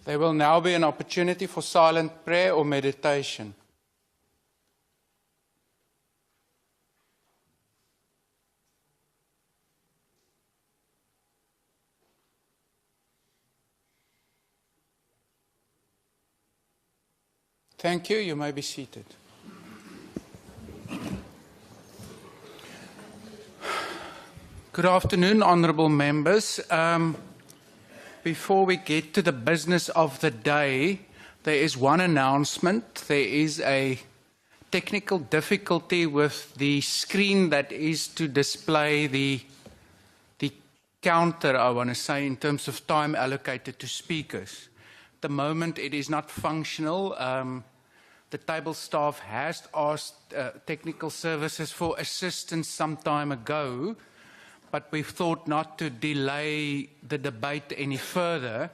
There will now be an opportunity for silent prayer or meditation. Thank you. You may be seated. Good afternoon, honourable members. Before we get to the business of the day, there is one announcement. There is a technical difficulty with the screen that is to display the counter, I want to say, in terms of time allocated to speakers. At the moment, it is not functional. The table staff has asked technical services for assistance some time ago, but we've thought not to delay the debate any further.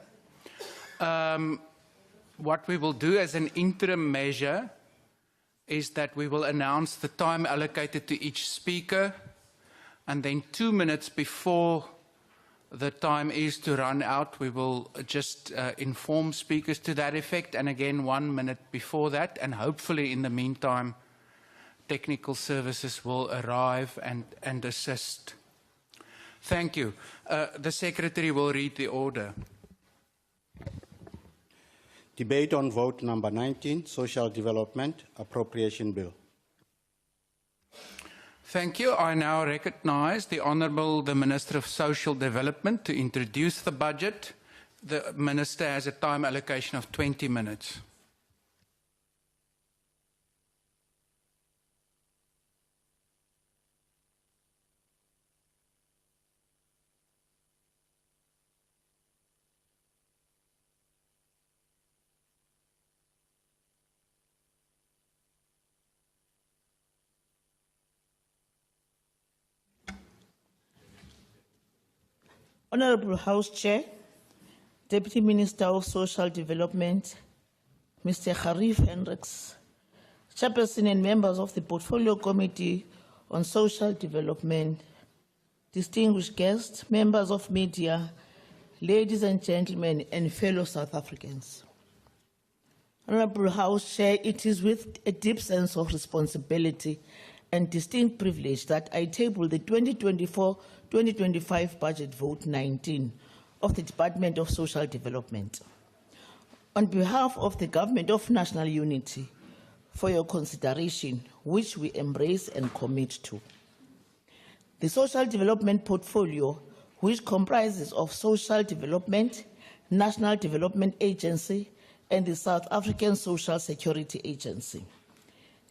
What we will do as an interim measure is that we will announce the time allocated to each speaker, and then 2 minutes before the time is to run out, we will just inform speakers to that effect, and again 1 minute before that, and hopefully in the meantime technical services will arrive and assist. Thank you. The Secretary will read the order. Debate on vote number 19, Social Development Appropriation Bill. Thank you. I now recognize the Honourable the Minister of Social Development to introduce the budget. The Minister has a time allocation of 20 minutes. Honourable House Chair, Deputy Minister of Social Development, Mr. Harif Hendricks, Chairperson and members of the Portfolio Committee on Social Development, distinguished guests, members of media, ladies and gentlemen, and fellow South Africans. Honourable House Chair, it is with a deep sense of responsibility and distinct privilege that I table the 2024-2025 Budget Vote 19 of the Department of Social Development. On behalf of the Government of National Unity, for your consideration, which we embrace and commit to. The Social Development Portfolio, which comprises of Social Development, National Development Agency, and the South African Social Security Agency,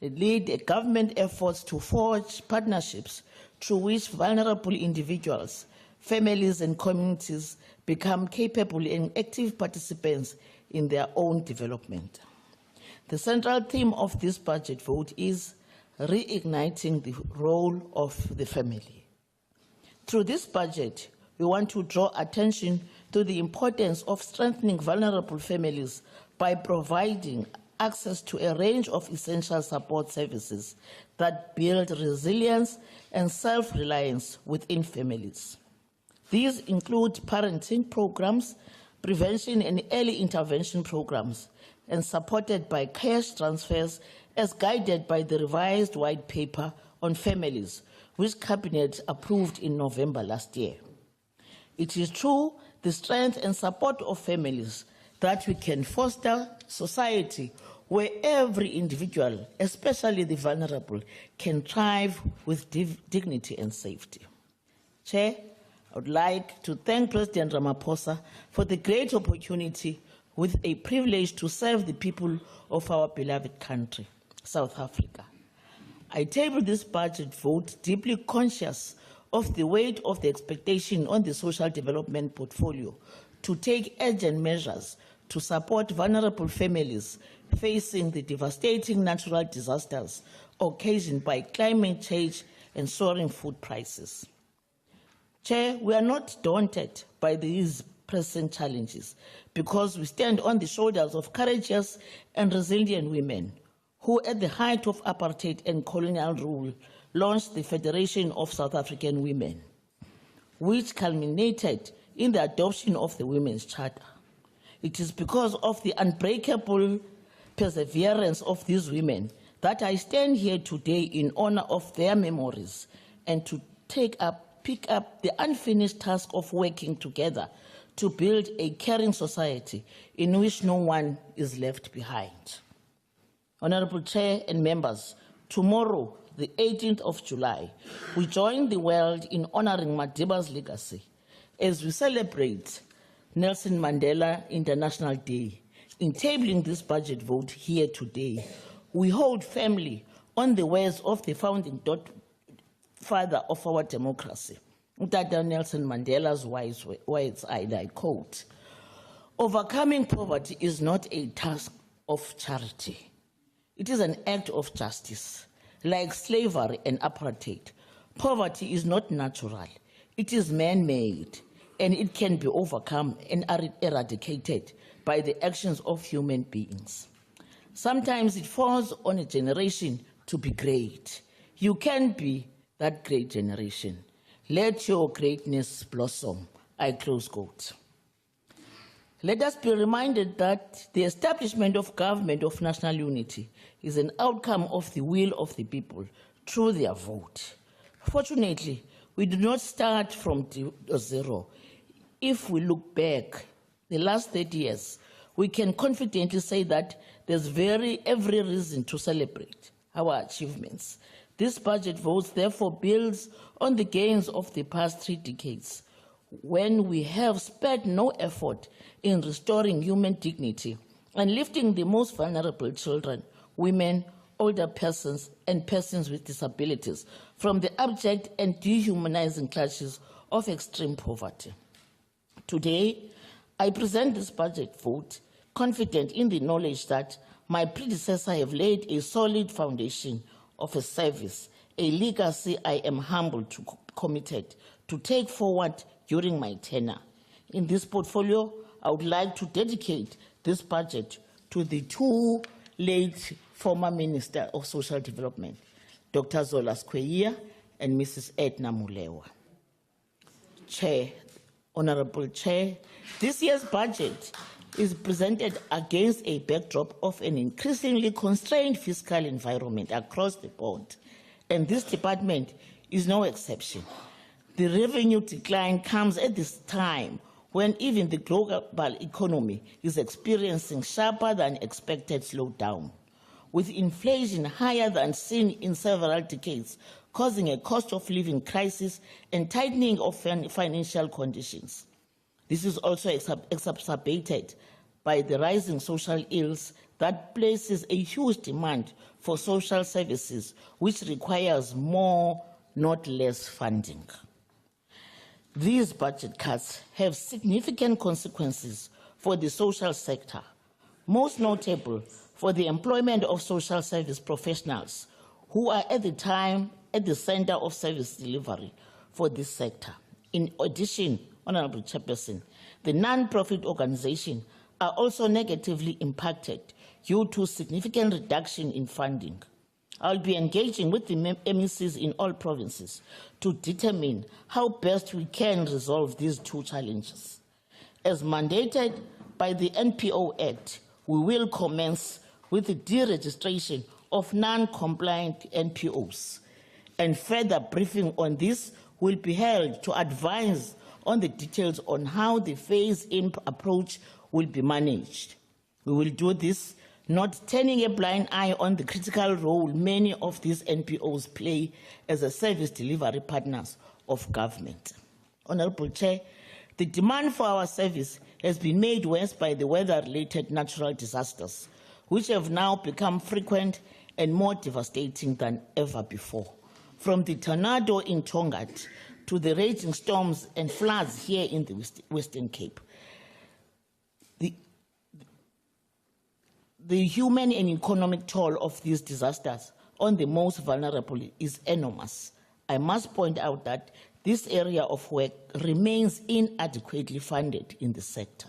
lead government efforts to forge partnerships through which vulnerable individuals, families, and communities become capable and active participants in their own development. The central theme of this budget vote is reigniting the role of the family. Through this budget, we want to draw attention to the importance of strengthening vulnerable families by providing access to a range of essential support services that build resilience and self-reliance within families. These include parenting programs, prevention and early intervention programs, and supported by cash transfers as guided by the revised white paper on families, which Cabinet approved in November last year. It is through the strength and support of families that we can foster society where every individual, especially the vulnerable, can thrive with dignity and safety. Chair, I would like to thank President Ramaphosa for the great opportunity with a privilege to serve the people of our beloved country, South Africa. I table this budget vote deeply conscious of the weight of the expectation on the social development portfolio to take urgent measures to support vulnerable families facing the devastating natural disasters occasioned by climate change and soaring food prices. Chair, we are not daunted by these present challenges because we stand on the shoulders of courageous and resilient women who, at the height of apartheid and colonial rule, launched the Federation of South African Women, which culminated in the adoption of the Women's Charter. It is because of the unbreakable perseverance of these women that I stand here today in honor of their memories and to pick up the unfinished task of working together to build a caring society in which no one is left behind. Honorable Chair and members, tomorrow, the 18th of July, we join the world in honoring Madiba's legacy as we celebrate Nelson Mandela International Day. In tabling this budget vote here today, we hold firmly on the words of the founding father of our democracy, Dr. Nelson Mandela's wise words, I quote, "Overcoming poverty is not a task of charity. It is an act of justice. Like slavery and apartheid, poverty is not natural. It is man-made, and it can be overcome and eradicated by the actions of human beings. Sometimes it falls on a generation to be great. You can be that great generation. Let your greatness blossom." I close quote. Let us be reminded that the establishment of government of national unity is an outcome of the will of the people through their vote. Fortunately, we do not start from zero. If we look back the last 30 years, we can confidently say that there's every reason to celebrate our achievements. This budget vote therefore builds on the gains of the past 3 decades, when we have spared no effort in restoring human dignity and lifting the most vulnerable children, women, older persons, and persons with disabilities from the abject and dehumanizing clutches of extreme poverty. Today, I present this budget vote confident in the knowledge that my predecessor have laid a solid foundation of a service, a legacy I am humbled to committed to take forward during my tenure. In this portfolio, I would like to dedicate this budget to the 2 late former Minister of Social Development, Dr. Zola Skweyiya and Mrs. Edna Molewa. Chair, Honorable Chair, this year's budget is presented against a backdrop of an increasingly constrained fiscal environment across the board, and this department is no exception. The revenue decline comes at this time when even the global economy is experiencing sharper than expected slowdown, with inflation higher than seen in several decades, causing a cost of living crisis and tightening of financial conditions. This is also exacerbated by the rising social ills that places a huge demand for social services, which requires more, not less funding. These budget cuts have significant consequences for the social sector, most notable for the employment of social service professionals who are at the center of service delivery for this sector. In addition, Honorable Chairperson, the non-profit organizations are also negatively impacted due to significant reduction in funding. I'll be engaging with the MECs in all provinces to determine how best we can resolve these 2 challenges. As mandated by the NPO Act, we will commence with the deregistration of non-compliant NPOs, and further briefing on this will be held to advise on the details on how the phase-in approach will be managed. We will do this not turning a blind eye on the critical role many of these NPOs play as a service delivery partners of government. Honorable Chair, the demand for our service has been made worse by the weather-related natural disasters, which have now become frequent and more devastating than ever before. From the tornado in Tongat to the raging storms and floods here in the Western Cape, the human and economic toll of these disasters on the most vulnerable is enormous. I must point out that this area of work remains inadequately funded in the sector.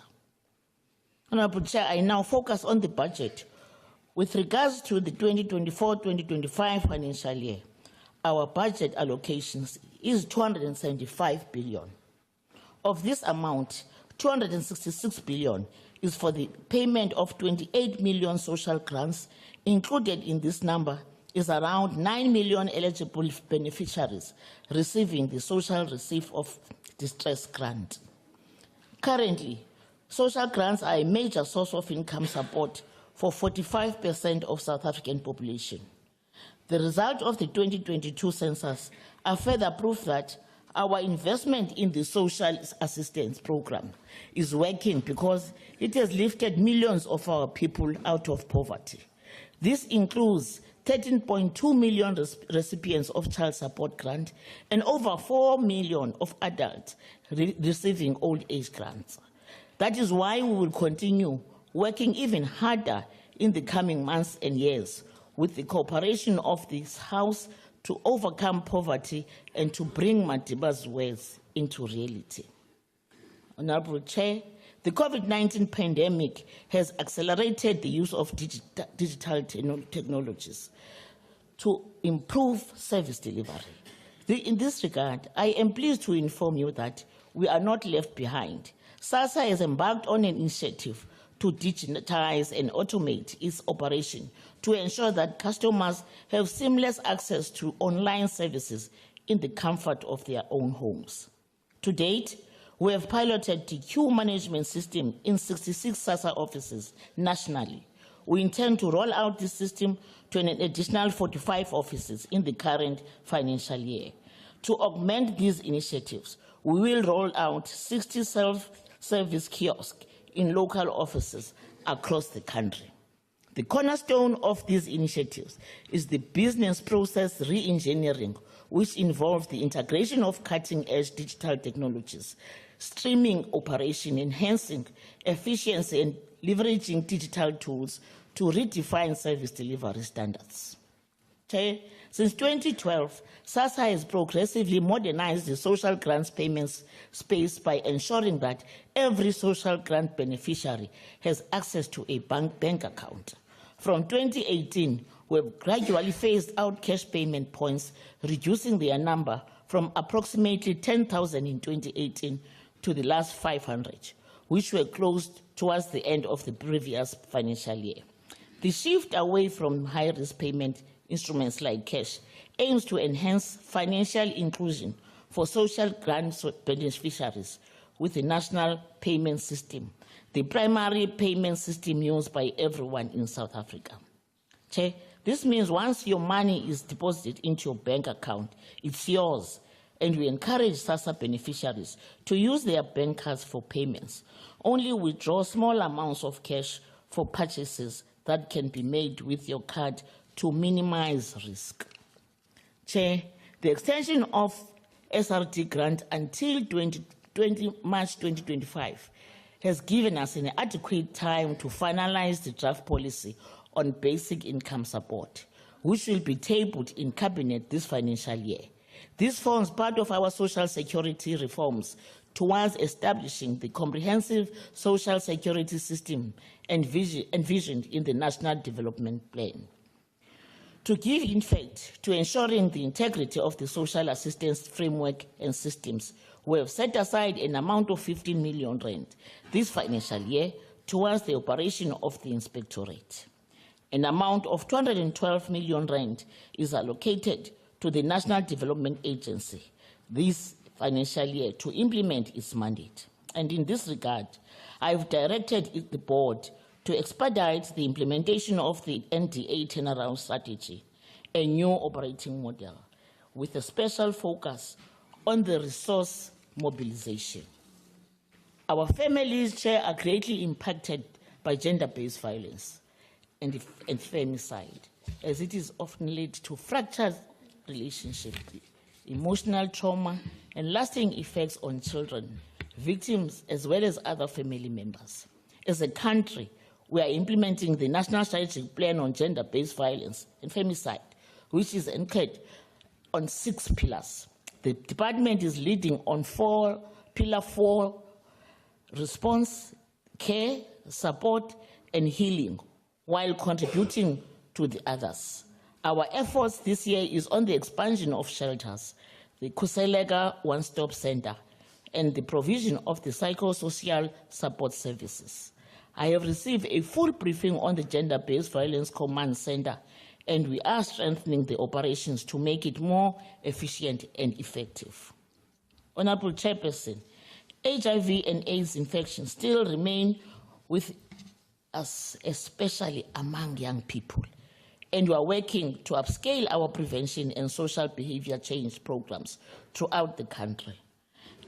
Honorable Chair, I now focus on the budget. With regards to the 2024-2025 financial year, our budget allocations is 275 billion. Of this amount, 266 billion is for the payment of 28 million social grants. Included in this number is around 9 million eligible beneficiaries receiving the social receipt of distress grant. Currently, social grants are a major source of income support for 45% of South African population. The result of the 2022 census are further proof that our investment in the social assistance program is working because it has lifted millions of our people out of poverty. This includes 13.2 million recipients of child support grant and over 4 million of adults receiving old age grants. That is why we will continue working even harder in the coming months and years with the cooperation of this House to overcome poverty and to bring Madiba's words into reality. Honorable Chair, the COVID-19 pandemic has accelerated the use of digital technologies to improve service delivery. In this regard, I am pleased to inform you that we are not left behind. SASSA has embarked on an initiative to digitize and automate its operation to ensure that customers have seamless access to online services in the comfort of their own homes. To date, we have piloted the queue management system in 66 SASSA offices nationally. We intend to roll out this system to an additional 45 offices in the current financial year. To augment these initiatives, we will roll out 60 self-service kiosks in local offices across the country. The cornerstone of these initiatives is the business process re-engineering, which involves the integration of cutting-edge digital technologies, streaming operation, enhancing efficiency, and leveraging digital tools to redefine service delivery standards. Chair, since 2012, SASSA has progressively modernized the social grants payments space by ensuring that every social grant beneficiary has access to a bank account. From 2018, we have gradually phased out cash payment points, reducing their number from approximately 10,000 in 2018 to the last 500, which were closed towards the end of the previous financial year. The shift away from high-risk payment instruments like cash aims to enhance financial inclusion for social grant beneficiaries with the national payment system, the primary payment system used by everyone in South Africa. Chair, this means once your money is deposited into your bank account, it's yours, and we encourage SASSA beneficiaries to use their bank cards for payments. Only withdraw small amounts of cash for purchases that can be made with your card to minimize risk. Chair, the extension of SRD grant until March 2025 has given us an adequate time to finalize the draft policy on basic income support, which will be tabled in Cabinet this financial year. This forms part of our social security reforms towards establishing the comprehensive social security system envisioned in the National Development Plan. To give effect to ensuring the integrity of the social assistance framework and systems, we have set aside an amount of 15 million rand this financial year towards the operation of the inspectorate. An amount of 212 million rand is allocated to the National Development Agency this financial year to implement its mandate. And in this regard, I have directed the board to expedite the implementation of the NDA turnaround strategy, a new operating model, with a special focus on the resource mobilization. Our families, Chair, are greatly impacted by gender-based violence and femicide, as it is often led to fractured relationships, emotional trauma, and lasting effects on children, victims, as well as other family members. As a country, we are implementing the National Strategic Plan on Gender-Based Violence and Femicide, which is anchored on 6 pillars. The department is leading on Pillar 4, response, care, support, and healing, while contributing to the others. Our efforts this year is on the expansion of shelters, the Kuselega One-Stop Center, and the provision of the psychosocial support services. I have received a full briefing on the Gender-Based Violence Command Center, and we are strengthening the operations to make it more efficient and effective. Honorable Chairperson, HIV and AIDS infections still remain with us, especially among young people, and we are working to upscale our prevention and social behavior change programs throughout the country.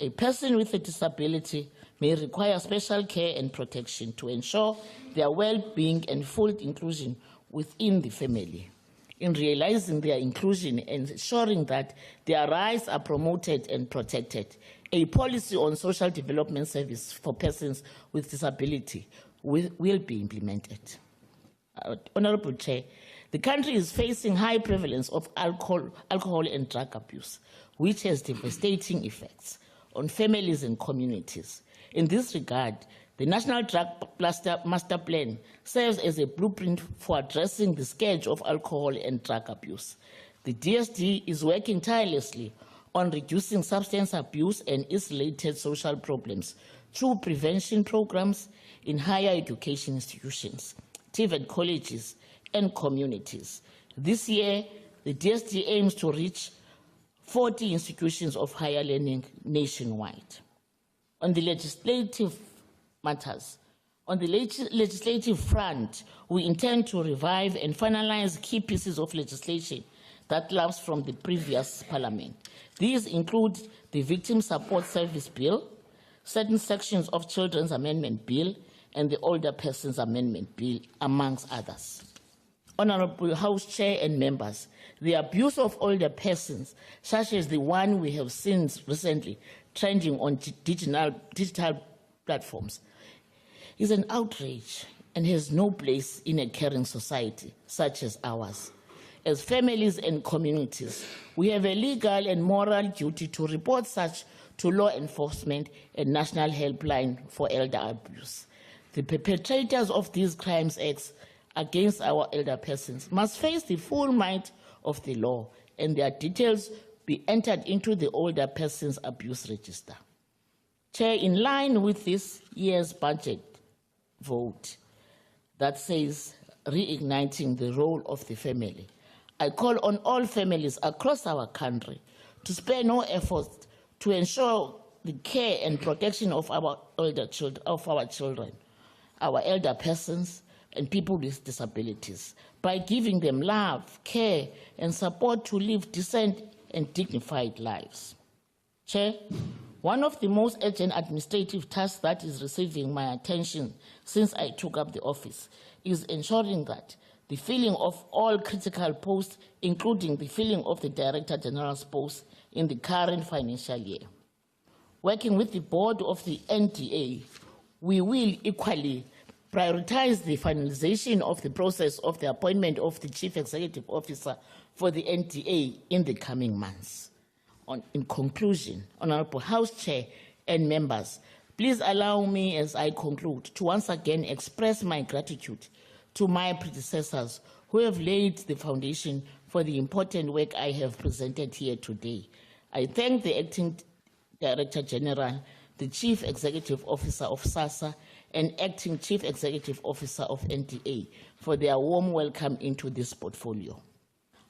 A person with a disability may require special care and protection to ensure their well-being and full inclusion within the family. In realizing their inclusion and ensuring that their rights are promoted and protected, a policy on social development service for persons with disability will be implemented. Honorable Chair, the country is facing high prevalence of alcohol and drug abuse, which has devastating effects on families and communities. In this regard, the National Drug Master Plan serves as a blueprint for addressing the scourge of alcohol and drug abuse. The DSD is working tirelessly on reducing substance abuse and its related social problems through prevention programs in higher education institutions, TVET colleges, and communities. This year, the DSD aims to reach 40 institutions of higher learning nationwide. On the legislative matters, on the legislative front, we intend to revive and finalize key pieces of legislation that lapsed from the previous parliament. These include the Victim Support Service Bill, certain sections of Children's Amendment Bill, and the Older Persons Amendment Bill, amongst others. Honorable House Chair and members, the abuse of older persons, such as the one we have seen recently trending on digital platforms, is an outrage and has no place in a caring society such as ours. As families and communities, we have a legal and moral duty to report such to law enforcement and National Helpline for Elder Abuse. The perpetrators of these crimes acts against our elder persons must face the full might of the law and their details be entered into the Older Persons Abuse Register. Chair, in line with this year's budget vote that says reigniting the role of the family, I call on all families across our country to spare no effort to ensure the care and protection of our children, our elder persons, and people with disabilities by giving them love, care, and support to live decent and dignified lives. Chair, one of the most urgent administrative tasks that is receiving my attention since I took up the office is ensuring that the filling of all critical posts, including the filling of the Director General's post in the current financial year. Working with the board of the NDA, we will equally prioritize the finalization of the process of the appointment of the Chief Executive Officer for the NDA in the coming months. In conclusion, Honorable House Chair and members, please allow me, as I conclude, to once again express my gratitude to my predecessors who have laid the foundation for the important work I have presented here today. I thank the Acting Director General, the Chief Executive Officer of SASSA, and Acting Chief Executive Officer of NTA for their warm welcome into this portfolio.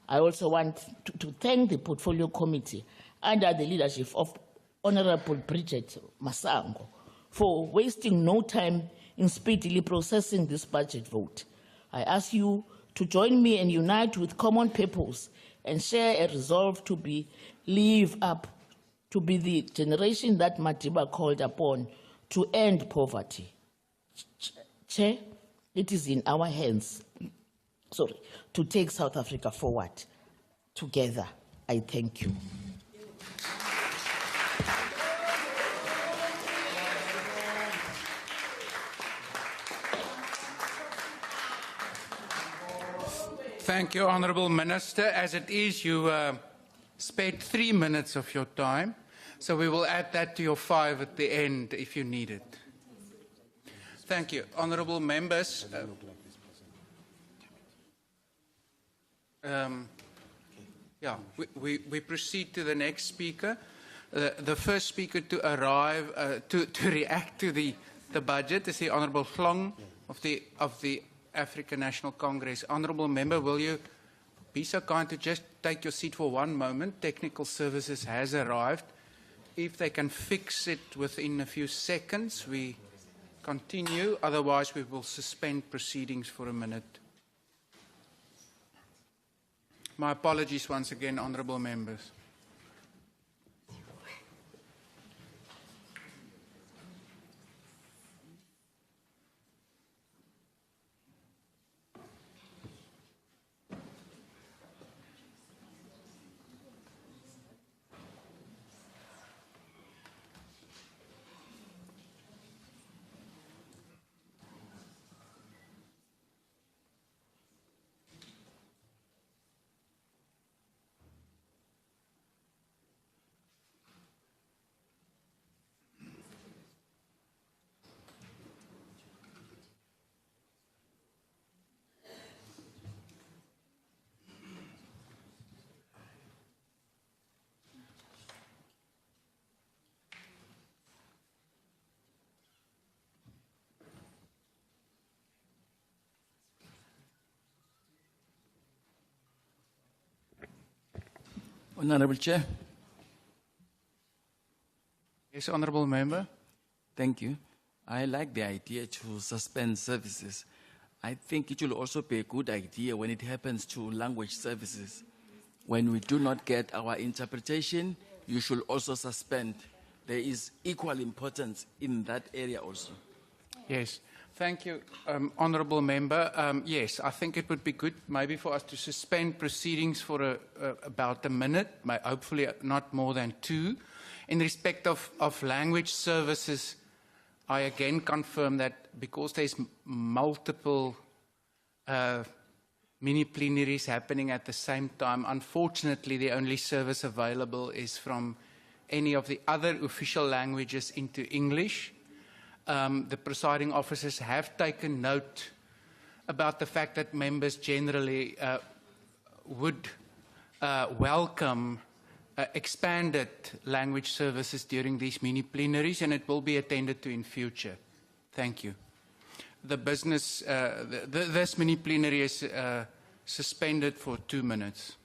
I also want to thank the Portfolio Committee under the leadership of Honorable Bridget Masango for wasting no time in speedily processing this budget vote. I ask you to join me and unite with common purpose and share a resolve to live up to be the generation that Madiba called upon to end poverty. Chair, it is in our hands, to take South Africa forward. Together, I thank you. Thank you, Honourable Minister. As it is, you spared 3 minutes of your time, so we will add that to your 5 at the end if you need it. Thank you. Honourable members, we proceed to the next speaker. The first speaker to arrive, to react to the the budget is the Honourable Flong of the African National Congress. Honourable Member, will you be so kind to just take your seat for one moment? Technical services has arrived. If they can fix it within a few seconds, we continue. Otherwise, we will suspend proceedings for a minute. My apologies once again, honourable members. Honourable Chair. Yes, honourable member. Thank you. I like the idea to suspend services. I think it will also be a good idea when it happens to language services. When we do not get our interpretation, you should also suspend. There is equal importance in that area also. Yes, thank you, honourable member. Yes, I think it would be good maybe for us to suspend proceedings for about a minute, hopefully not more than 2. In respect of language services, I again confirm that because there's multiple mini plenaries happening at the same time, unfortunately the only service available is from any of the other official languages into English. The presiding officers have taken note about the fact that members generally would welcome expanded language services during these mini plenaries, and it will be attended to in future. Thank you. The business, this mini plenary is suspended for 2 minutes.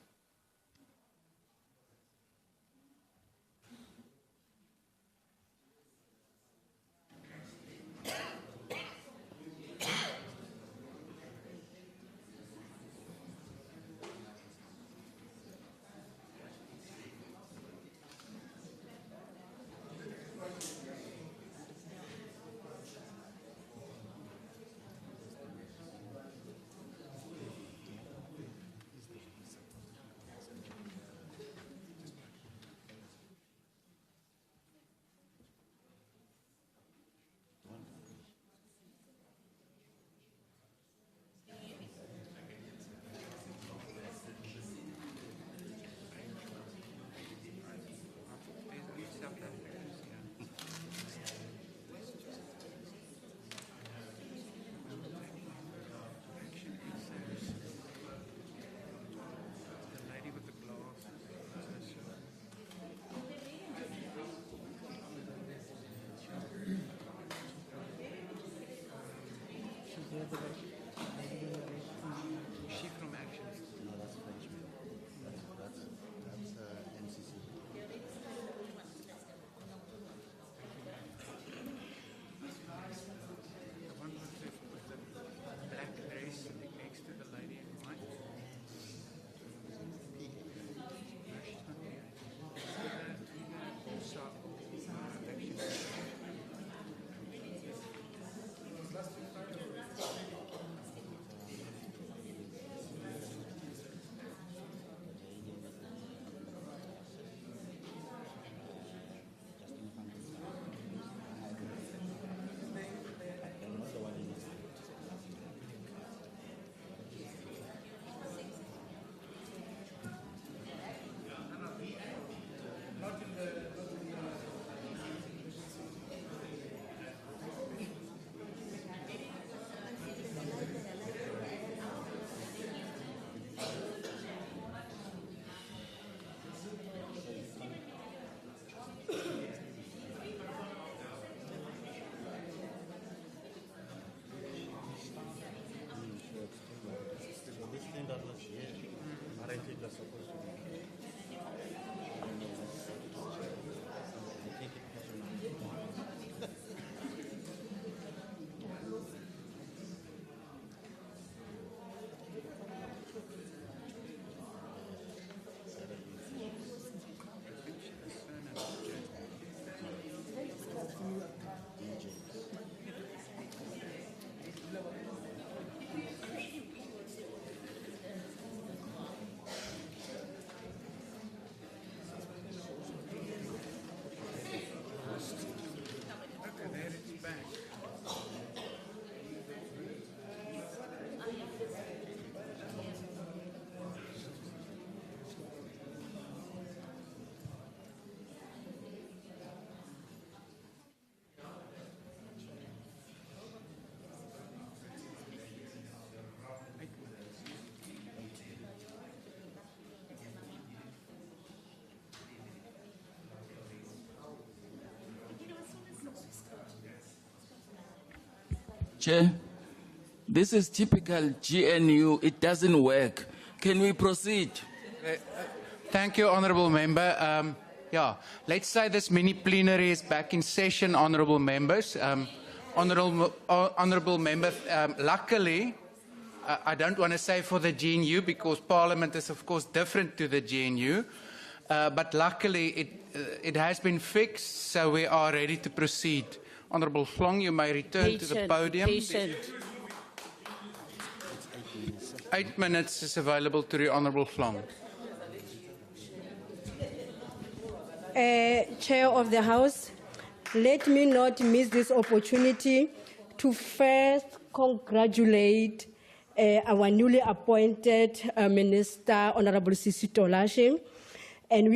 She from ActionSA. No, that's Frenchman. That's MCC. The one with the black dress sitting next to the lady in white. No, she's not here. Also, ActionSA. Chair, this is typical GNU. It doesn't work. Can we proceed? Thank you, Honourable Member. Yeah, let's say this mini plenary is back in session, Honourable Members. Honourable Member, luckily, I don't want to say for the GNU because Parliament is of course different to the GNU, but luckily it has been fixed, so we are ready to proceed. Honourable Flong, you may return to the podium. 8 minutes is available to the Honourable Flong. Chair of the House, let me not miss this opportunity to first congratulate our newly appointed Minister, Honourable Sisi Tolashe, and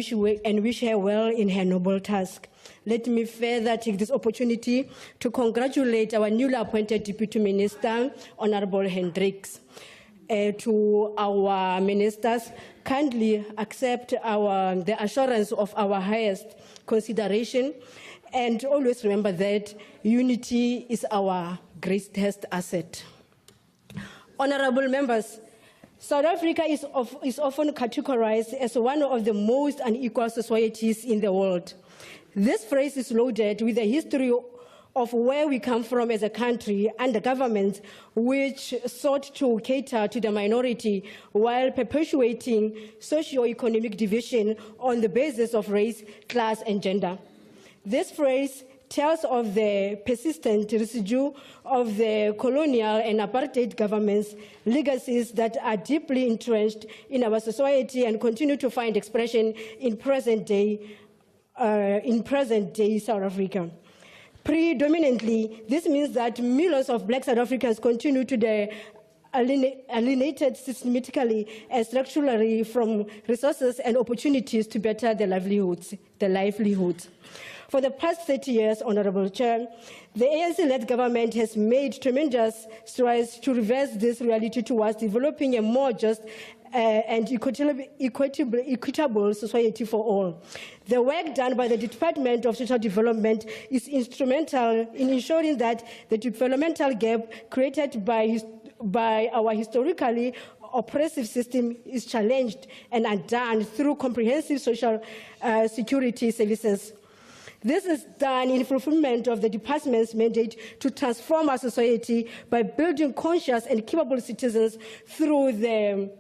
wish her well in her noble task. Let me further take this opportunity to congratulate our newly appointed Deputy Minister, Honourable Hendricks. To our ministers, kindly accept the assurance of our highest consideration, and always remember that unity is our greatest asset. Honourable members, South Africa is often categorized as one of the most unequal societies in the world. This phrase is loaded with a history of where we come from as a country under governments which sought to cater to the minority while perpetuating socio-economic division on the basis of race, class, and gender. This phrase tells of the persistent residue of the colonial and apartheid governments' legacies that are deeply entrenched in our society and continue to find expression in present-day South Africa. Predominantly, this means that millions of Black South Africans continue to be alienated systematically and structurally from resources and opportunities to better their livelihoods. For the past 30 years, Honourable Chair, the ANC-led government has made tremendous strides to reverse this reality towards developing a more just and equitable society for all. The work done by the Department of Social Development is instrumental in ensuring that the developmental gap created by our historically oppressive system is challenged and undone through comprehensive social security services. This is done in fulfillment of the department's mandate to transform our society by building conscious and capable citizens through the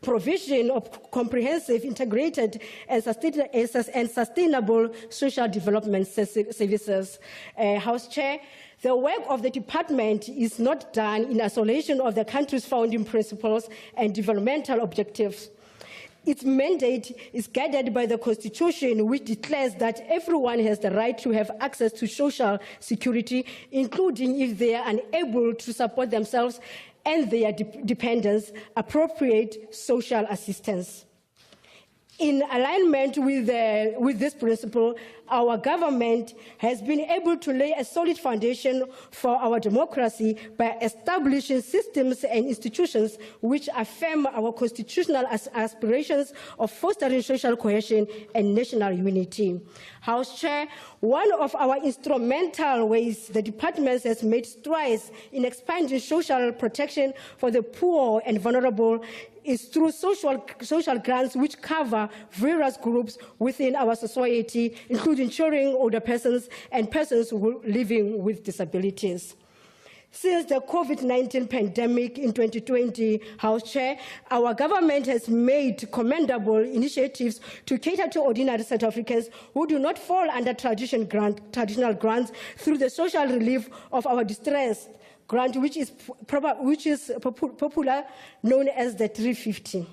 provision of comprehensive, integrated, and sustainable social development services. House Chair, the work of the department is not done in isolation of the country's founding principles and developmental objectives. Its mandate is guided by the Constitution, which declares that everyone has the right to have access to social security, including if they are unable to support themselves and their dependents, appropriate social assistance. In alignment with this principle, our government has been able to lay a solid foundation for our democracy by establishing systems and institutions which affirm our constitutional aspirations of fostering social cohesion and national unity. House Chair, one of our instrumental ways the department has made strides in expanding social protection for the poor and vulnerable is through social grants which cover various groups within our society, including children, older persons, and persons living with disabilities. Since the COVID-19 pandemic in 2020, House Chair, our government has made commendable initiatives to cater to ordinary South Africans who do not fall under traditional grants through the social relief of our distress grant, which is popular known as the 350.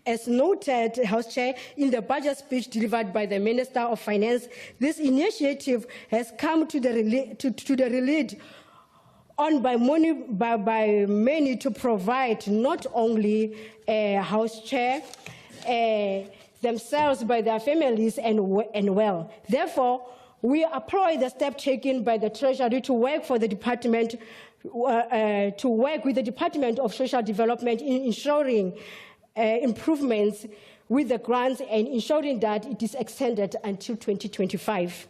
As noted, House Chair, in the budget speech delivered by the Minister of Finance, this initiative has come to the lead on by many to provide not only House Chair themselves, but their families and well. Therefore, we applaud the step taken by the Treasury to work for the Department to work with the Department of Social Development in ensuring improvements with the grants and ensuring that it is extended until 2025.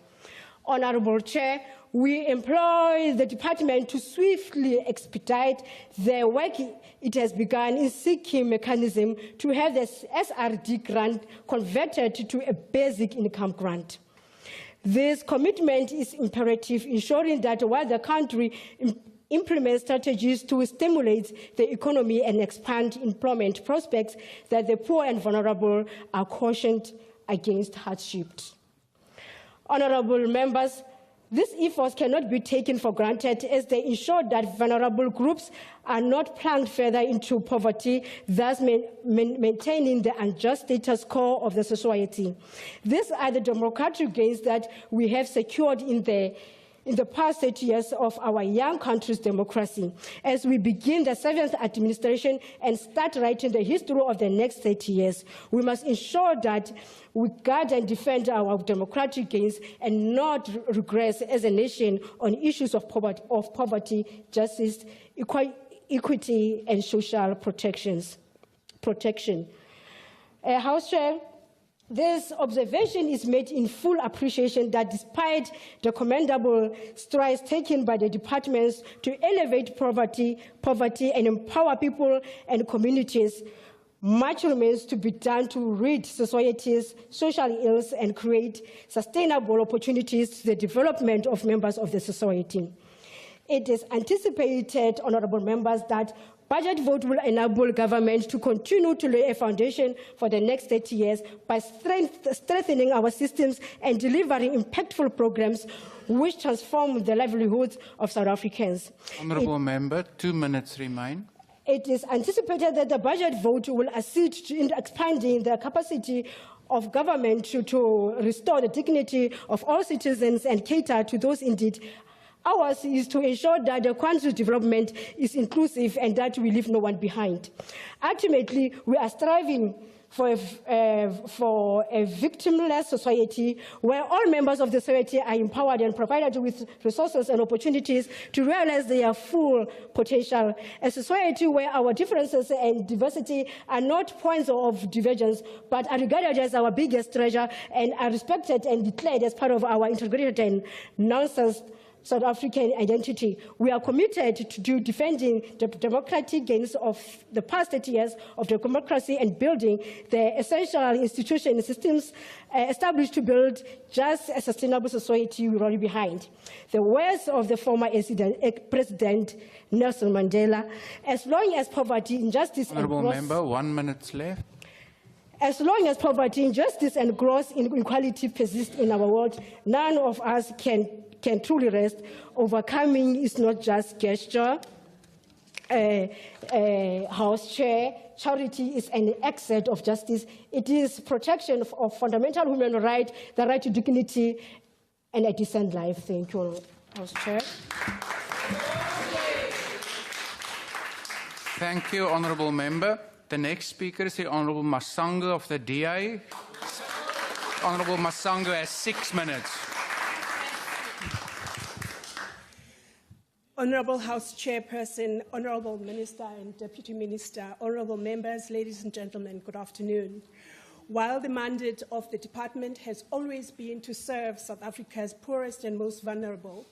Honourable Chair, we employ the department to swiftly expedite the work it has begun in seeking mechanism to have the SRD grant converted to a basic income grant. This commitment is imperative, ensuring that while the country implements strategies to stimulate the economy and expand employment prospects, that the poor and vulnerable are cautioned against hardships. Honourable members, these efforts cannot be taken for granted as they ensure that vulnerable groups are not plunged further into poverty, thus maintaining the unjust status quo of the society. These are the democratic gains that we have secured in the past 30 years of our young country's democracy. As we begin the 7th administration and start writing the history of the next 30 years, we must ensure that we guard and defend our democratic gains and not regress as a nation on issues of poverty, justice, equity, and social protection. House Chair, this observation is made in full appreciation that despite the commendable strides taken by the departments to elevate poverty and empower people and communities, much remains to be done to rid society's social ills and create sustainable opportunities to the development of members of the society. It is anticipated, honourable members, that budget vote will enable government to continue to lay a foundation for the next 30 years by strengthening our systems and delivering impactful programs which transform the livelihoods of South Africans. Honourable Member, 2 minutes remain. It is anticipated that the budget vote will assist in expanding the capacity of government to restore the dignity of all citizens and cater to those in need. Ours is to ensure that the country's development is inclusive and that we leave no one behind. Ultimately, we are striving for a victimless society where all members of the society are empowered and provided with resources and opportunities to realize their full potential. A society where our differences and diversity are not points of divergence, but are regarded as our biggest treasure and are respected and declared as part of our integrated and nonsense South African identity. We are committed to defending the democratic gains of the past 30 years of democracy and building the essential institutions and systems established to build just a sustainable society we rally behind. The words of the former President Nelson Mandela, as long as poverty, injustice, Honourable and Member, 1 minute left. As long as poverty, injustice, and gross inequality persist in our world, none of us can truly rest. Overcoming is not just gesture. House Chair, charity is an exert of justice. It is protection of fundamental human rights, the right to dignity, and a decent life. Thank you, House Chair. Thank you, Honourable Member. The next speaker is the Honourable Masango of the DA. Honourable Masango has 6 minutes. Honourable House Chairperson, Honourable Minister and Deputy Minister, Honourable Members, ladies and gentlemen, good afternoon. While the mandate of the Department has always been to serve South Africa's poorest and most vulnerable,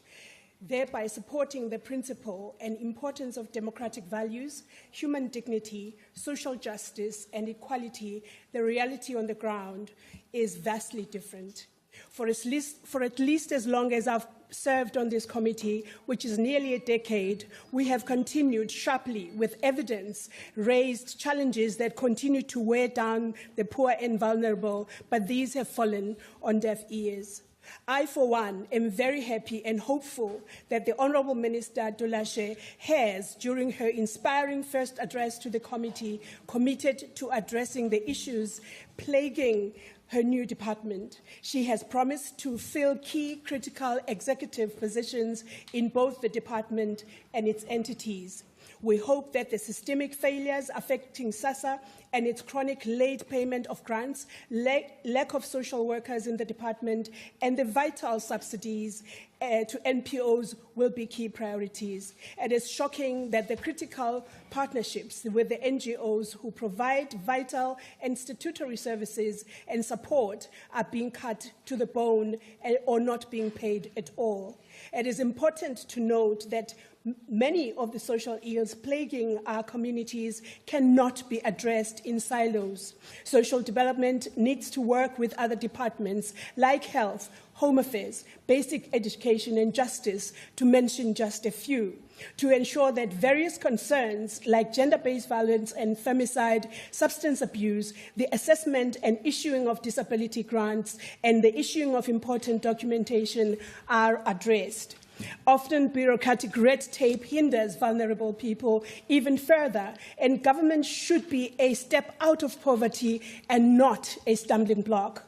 thereby supporting the principle and importance of democratic values, human dignity, social justice, and equality, the reality on the ground is vastly different. For at least as long as I've served on this committee, which is nearly a decade, we have continued sharply with evidence-raised challenges that continue to wear down the poor and vulnerable, but these have fallen on deaf ears. I, for one, am very happy and hopeful that the Honourable Minister Dulashe has, during her inspiring first address to the committee, committed to addressing the issues plaguing her new department. She has promised to fill key critical executive positions in both the department and its entities. We hope that the systemic failures affecting SASA and its chronic late payment of grants, lack of social workers in the department, and the vital subsidies to NPOs will be key priorities. It is shocking that the critical partnerships with the NGOs who provide vital and statutory services and support are being cut to the bone or not being paid at all. It is important to note that many of the social ills plaguing our communities cannot be addressed in silos. Social development needs to work with other departments like health, home affairs, basic education and justice, to mention just a few, to ensure that various concerns like gender-based violence and femicide, substance abuse, the assessment and issuing of disability grants, and the issuing of important documentation are addressed. Often bureaucratic red tape hinders vulnerable people even further, and government should be a step out of poverty and not a stumbling block.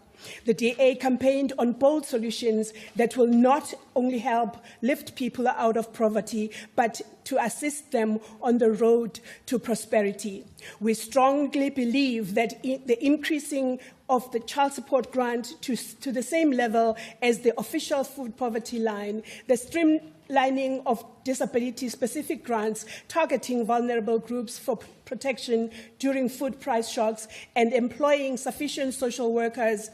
The DA campaigned on bold solutions that will not only help lift people out of poverty, but to assist them on the road to prosperity. We strongly believe that the increasing of the child support grant to the same level as the official food poverty line, the streamlining of disability-specific grants targeting vulnerable groups for protection during food price shocks, and employing sufficient social workers,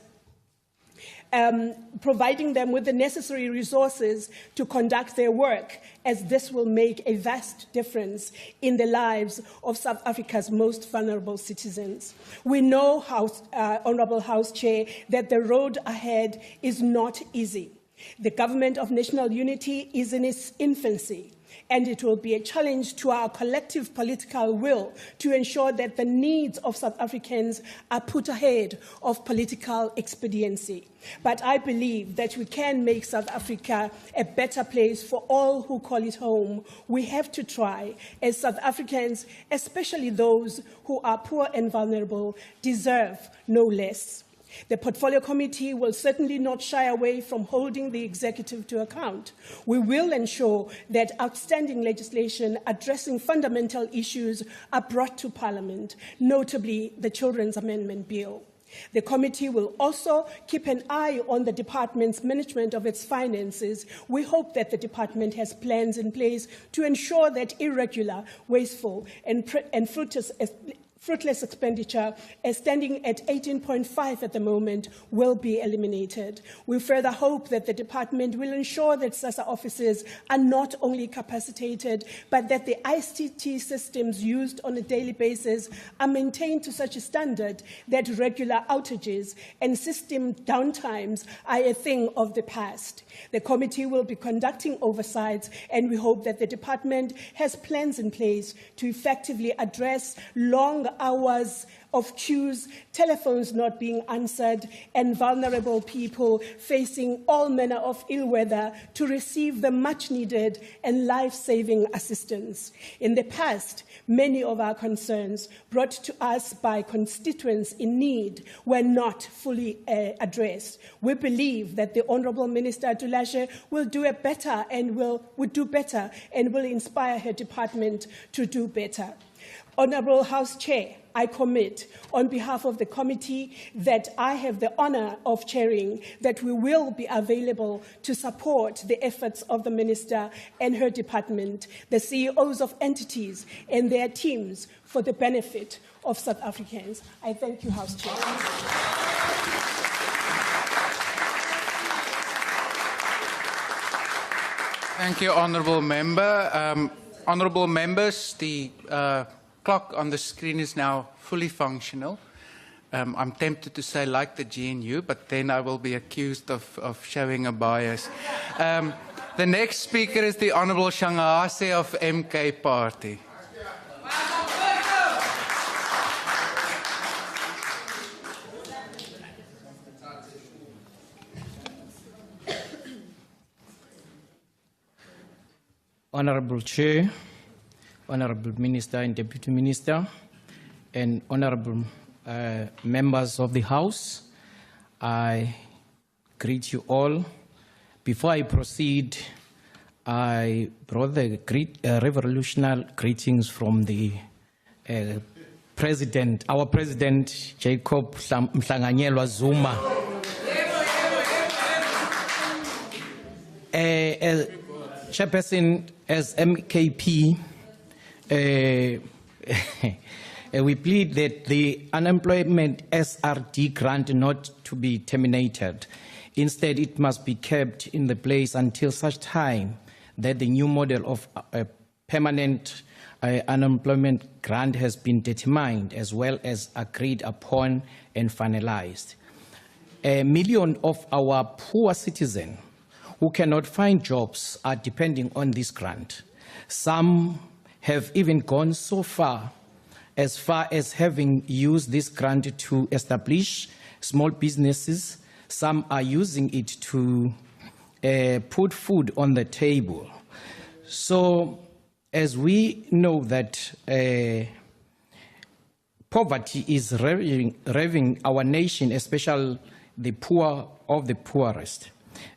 providing them with the necessary resources to conduct their work, as this will make a vast difference in the lives of South Africa's most vulnerable citizens. We know, Honourable House Chair, that the road ahead is not easy. The Government of National Unity is in its infancy, and it will be a challenge to our collective political will to ensure that the needs of South Africans are put ahead of political expediency. But I believe that we can make South Africa a better place for all who call it home. We have to try, as South Africans, especially those who are poor and vulnerable, deserve no less. The Portfolio Committee will certainly not shy away from holding the executive to account. We will ensure that outstanding legislation addressing fundamental issues are brought to Parliament, notably the Children's Amendment Bill. The committee will also keep an eye on the department's management of its finances. We hope that the department has plans in place to ensure that irregular, wasteful, and fruitless expenditure, standing at 18.5 at the moment, will be eliminated. We further hope that the department will ensure that SASA officers are not only capacitated, but that the ICT systems used on a daily basis are maintained to such a standard that regular outages and system downtimes are a thing of the past. The committee will be conducting oversights, and we hope that the department has plans in place to effectively address long hours of queues, telephones not being answered, and vulnerable people facing all manner of ill weather to receive the much-needed and life-saving assistance. In the past, many of our concerns brought to us by constituents in need were not fully addressed. We believe that the Honourable Minister Dulashe will do better and will inspire her department to do better. Honourable House Chair, I commit on behalf of the committee that I have the honour of chairing that we will be available to support the efforts of the Minister and her department, the CEOs of entities and their teams for the benefit of South Africans. I thank you, House Chair. Thank you, Honourable Member. Honourable Members, the clock on the screen is now fully functional. I'm tempted to say like the GNU, but then I will be accused of showing a bias. The next speaker is the Honourable Jamah-ah of MK Party. Honorable Chair, Honorable Minister and Deputy Minister, and Honorable members of the House, I greet you all. Before I proceed, I brought the revolutionary greetings from the President, our President, Jacob Mhlanganyelwa Zuma. Chairperson, as MKP, we plead that the unemployment SRD grant not to be terminated. Instead, it must be kept in the place until such time that the new model of a permanent unemployment grant has been determined as well as agreed upon and finalized. 1 million of our poor citizens who cannot find jobs are depending on this grant. Some have even gone so far as having used this grant to establish small businesses. Some are using it to put food on the table. So, as we know that poverty is raving our nation, especially the poor of the poorest,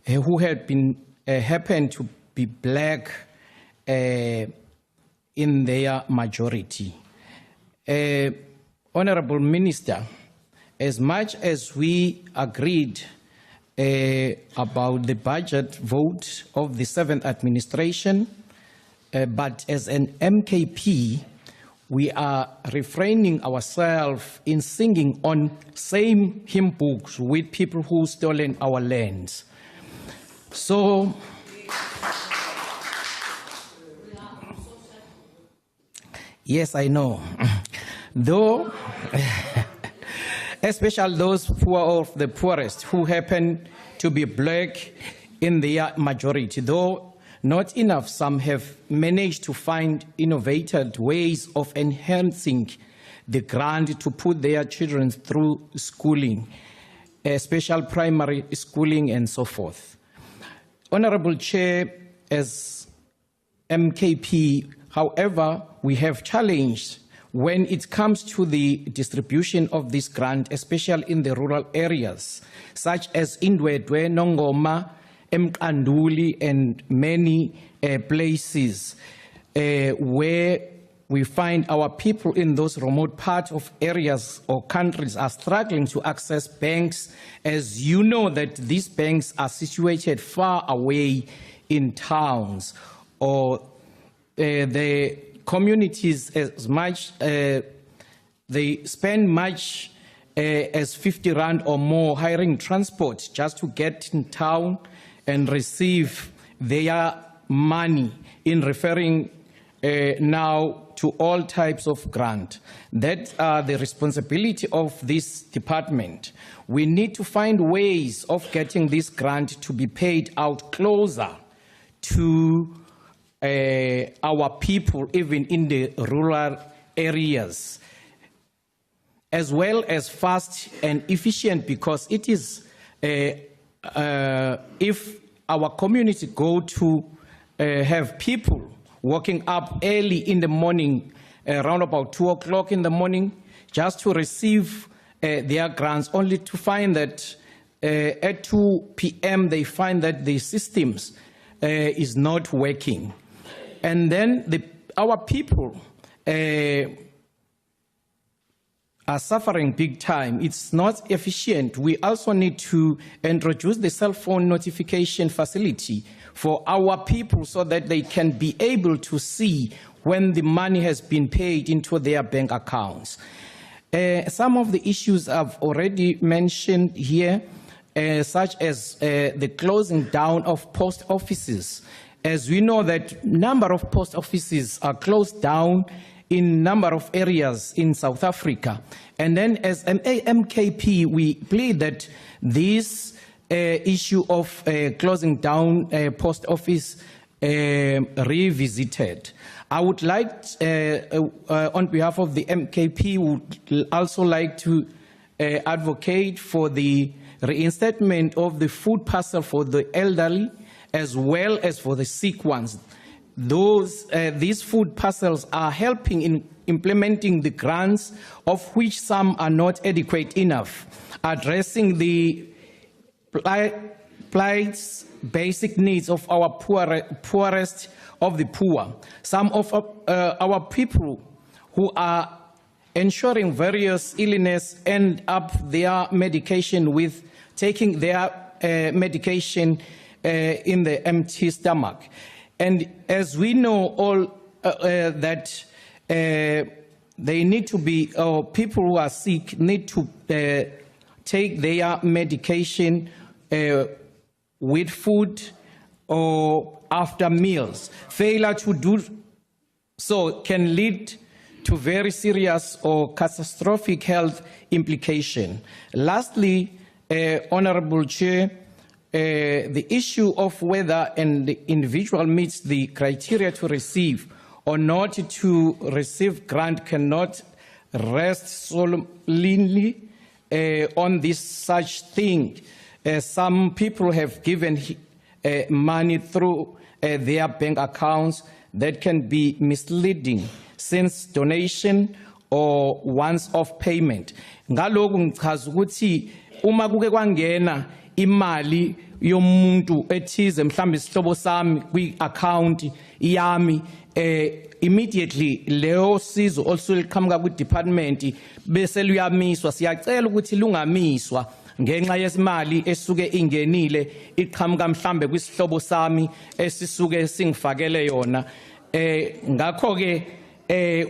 who had been happen to be black in their majority. Honorable Minister, as much as we agreed about the budget vote of the 7th administration, but as an MKP, we are refraining ourselves in singing on same hymn books with people who stolen our lands. So, yes, I know. Though, especially those poor of the poorest who happen to be black in their majority, though not enough, some have managed to find innovative ways of enhancing the grant to put their children through schooling, special primary schooling and so forth. Honorable Chair, as MKP, however, we have challenged when it comes to the distribution of this grant, especially in the rural areas, such as Indwedwe, Nongoma, Mkanduli, and many places where we find our people in those remote parts of areas or countries are struggling to access banks. As you know that these banks are situated far away in towns, or the communities as much, they spend much as 50 Rand or more hiring transport just to get in town and receive their money in referring now to all types of grant. That are the responsibility of this department. We need to find ways of getting this grant to be paid out closer to our people, even in the rural areas, as well as fast and efficient, because it is, if our community go to have people waking up early in the morning, around about 2 o'clock in the morning, just to receive their grants, only to find that at 2 p.m. they find that the systems is not working. And then our people are suffering big time. It's not efficient. We also need to introduce the cell phone notification facility for our people so that they can be able to see when the money has been paid into their bank accounts. Some of the issues I've already mentioned here, such as the closing down of post offices as we know that number of post offices are closed down in number of areas in South Africa. And then as MKP, we plead that this issue of closing down post office revisited. I would like, on behalf of the MKP, would also like to advocate for the reinstatement of the food parcel for the elderly as well as for the sick ones. These food parcels are helping in implementing the grants, of which some are not adequate enough, addressing the plights, basic needs of our poorest of the poor. Some of our people who are ensuring various illness end up their medication with taking their medication in the empty stomach. And as we know all that they need to be, people who are sick need to take their medication with food or after meals. Failure to do so can lead to very serious or catastrophic health implication. Lastly, Honorable Chair, the issue of whether an individual meets the criteria to receive or not to receive grant cannot rest solely on this such thing. Some people have given money through their bank accounts that can be misleading since donation or once-off payment. Ngaloku ngichaza ukuthi uma kuke kwangena imali yomuntu ethize mhlambe isihlobo sami kwi-account yami immediately leyo sizo also liqhamuka kwi-department bese luyamiswa. Siyacela ukuthi lungamiswa ngenxa yesimali esuke ingenile iqhamuka mhlambe kwisihlobo sami esisuke singifakele yona. Ngakho ke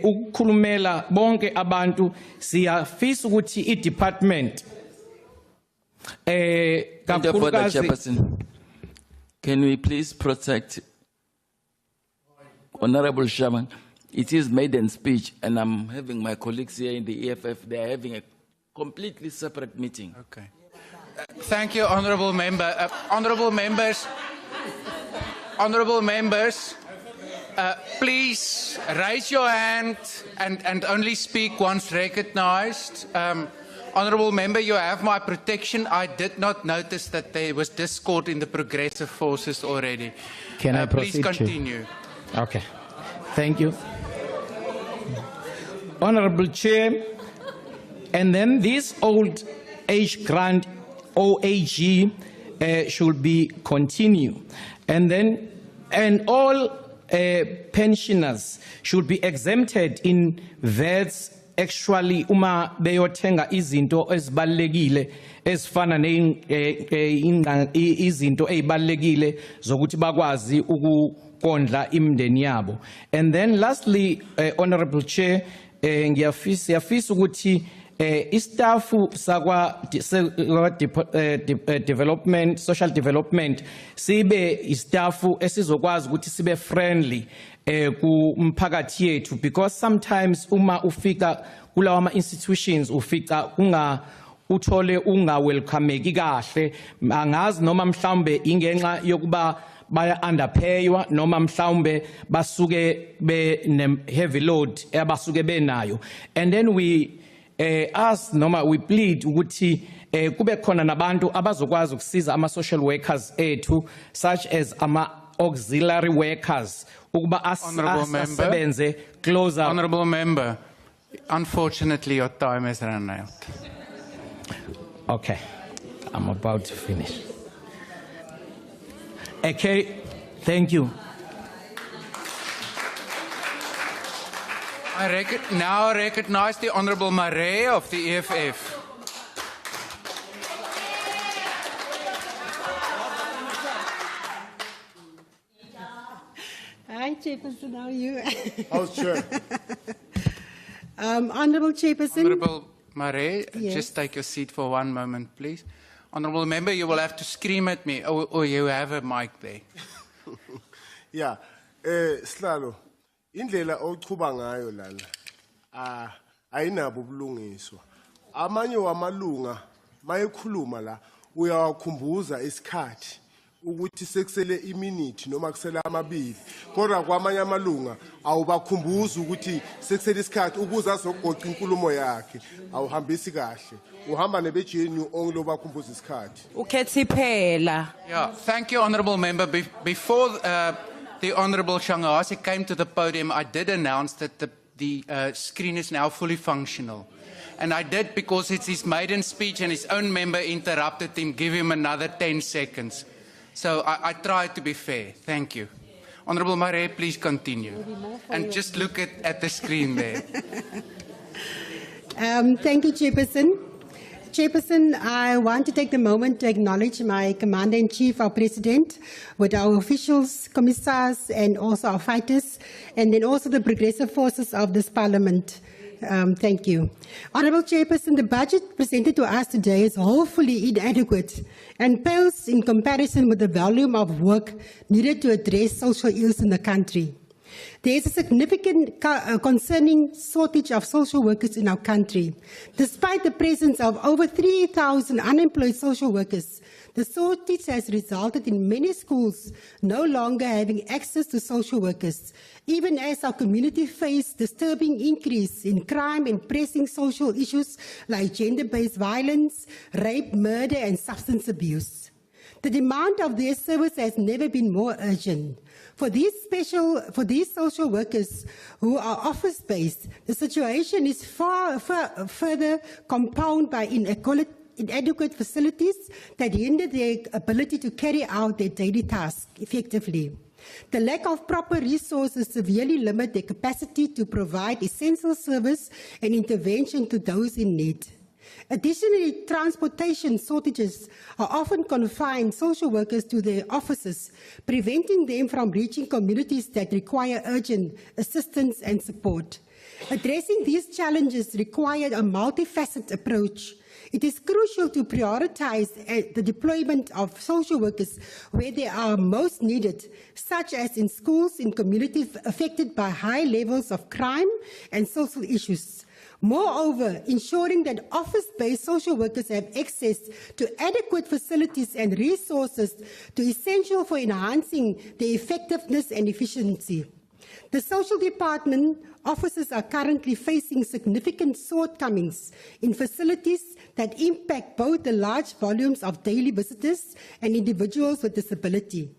ukukhulumela bonke abantu siyafisa ukuthi i-department Chairperson, can we please protect Honorable Shaman? It is maiden speech, and I'm having my colleagues here in the EFF. They are having a completely separate meeting. Okay. Thank you, Honourable Member. Honourable members, please raise your hand and only speak once recognised. Honourable Member, you have my protection. I did not notice that there was discord in the progressive forces already. Can I proceed? Please continue. Okay. Thank you. Honourable Chair, and then this old age grant OAG should be continued. And all pensioners should be exempted in VETs. Actually, uma beyothenga izinto ezibalekile ezifana izinto ezibalekile zokuthi bakwazi ukukondla imndeni yabo. And then lastly, Honourable Chair, ngiyafisa ukuthi istafu sakwa development, social development sibe istafu esizokwazi ukuthi sibe friendly kumphakathi yethu, because sometimes uma ufika kulawa institutions ufika uthole welcomeki kahle, angazi noma mhlawumbe ingenxa yokuba baya underpaywa noma mhlawumbe basuke be heavy load abasuke benayo. And then we ask noma we plead ukuthi kube khona nabantu abazokwazi ukusiza ama social workers ethu, such as ama auxiliary workers. Honourable Member, unfortunately your time has run out. Okay, I'm about to finish. Okay, thank you. I now recognise the Honourable Marais of the EFF. Hi, Chairperson, how are you? House Chair. Honourable Chairperson. Honourable Marais, Yes. just take your seat for one moment, please. Honourable Member, you will have to scream at me, or you have a mic there. Yeah, Slalo, indlela ochuba ngayo lana, ayinabo ubulungiswa. Amanye wamalunga mayekhuluma la uyawakhumbuza isikhathi ukuthi sekusele iminute noma kusele amabili. Kodwa kwamanye amalunga awubakhumbuza ukuthi sekusele isikhathi ukuze azogoqa inkulumo yakhe. Awuhambisi kahle. Uhamba nebejenu onke lobakhumbuza isikhathi. Ukhethi phela. Yeah, thank you, Honourable Member. Before the Honourable Jamah-ah came to the podium, I did announce that the screen is now fully functional. And I did because it's his maiden speech and his own member interrupted him, give him another 10 seconds. So I tried to be fair. Thank you. Honourable Mare, please continue. And just look at the screen there. Thank you, Chairperson. Chairperson, I want to take the moment to acknowledge my Commander-in-Chief, our President, with our officials, commissars, and also our fighters, and then also the progressive forces of this Parliament. Thank you. Honourable Chairperson, the budget presented to us today is woefully inadequate and pales in comparison with the volume of work needed to address social ills in the country. There is a significant concerning shortage of social workers in our country. Despite the presence of over 3,000 unemployed social workers, the shortage has resulted in many schools no longer having access to social workers, even as our community faces disturbing increase in crime and pressing social issues like gender-based violence, rape, murder, and substance abuse. The demand of their service has never been more urgent. For these social workers who are office-based, the situation is further compounded by inadequate facilities that hinder their ability to carry out their daily tasks effectively. The lack of proper resources severely limits their capacity to provide essential service and intervention to those in need. Additionally, transportation shortages are often confined social workers to their offices, preventing them from reaching communities that require urgent assistance and support. Addressing these challenges requires a multifaceted approach. It is crucial to prioritize the deployment of social workers where they are most needed, such as in schools in communities affected by high levels of crime and social issues. Moreover, ensuring that office-based social workers have access to adequate facilities and resources is essential for enhancing their effectiveness and efficiency. The Social Department offices are currently facing significant shortcomings in facilities that impact both the large volumes of daily visitors and individuals with disability.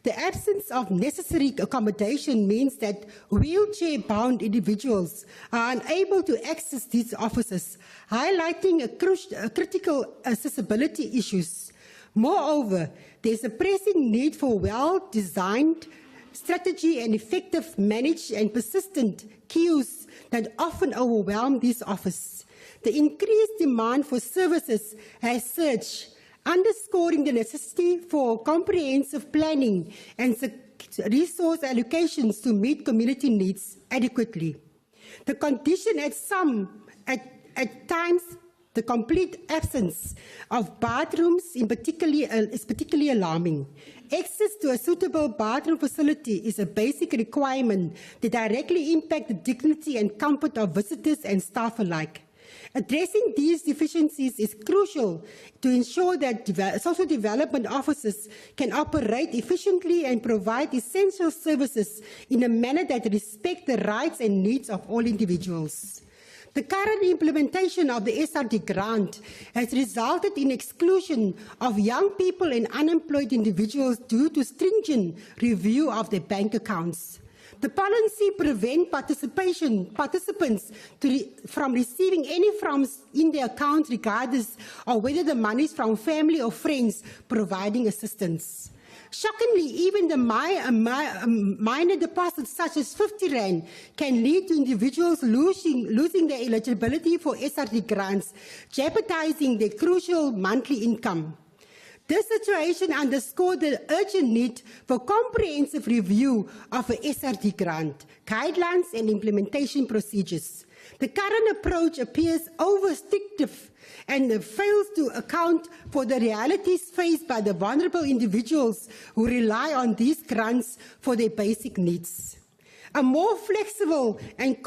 The absence of necessary accommodation means that wheelchair-bound individuals are unable to access these offices, highlighting critical accessibility issues. Moreover, there is a pressing need for well-designed strategy and effective managed and persistent queues that often overwhelm these offices. The increased demand for services has surged, underscoring the necessity for comprehensive planning and resource allocations to meet community needs adequately. The condition at times, the complete absence of bathrooms is particularly alarming. Access to a suitable bathroom facility is a basic requirement that directly impacts the dignity and comfort of visitors and staff alike. Addressing these deficiencies is crucial to ensure that social development offices can operate efficiently and provide essential services in a manner that respects the rights and needs of all individuals. The current implementation of the SRD grant has resulted in exclusion of young people and unemployed individuals due to stringent review of their bank accounts. The policy prevents participants from receiving any funds in their account regardless of whether the money is from family or friends providing assistance. Shockingly, even the minor deposits such as 50 Rand can lead to individuals losing their eligibility for SRD grants, jeopardizing their crucial monthly income. This situation underscores the urgent need for comprehensive review of a SRD grant, guidelines and implementation procedures. The current approach appears over-restrictive and fails to account for the realities faced by the vulnerable individuals who rely on these grants for their basic needs. A more flexible and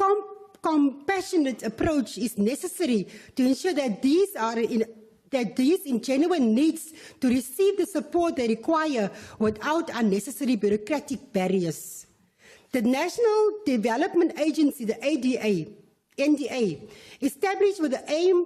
compassionate approach is necessary to ensure that these in genuine needs to receive the support they require without unnecessary bureaucratic barriers. The National Development Agency, the NDA, established with the aim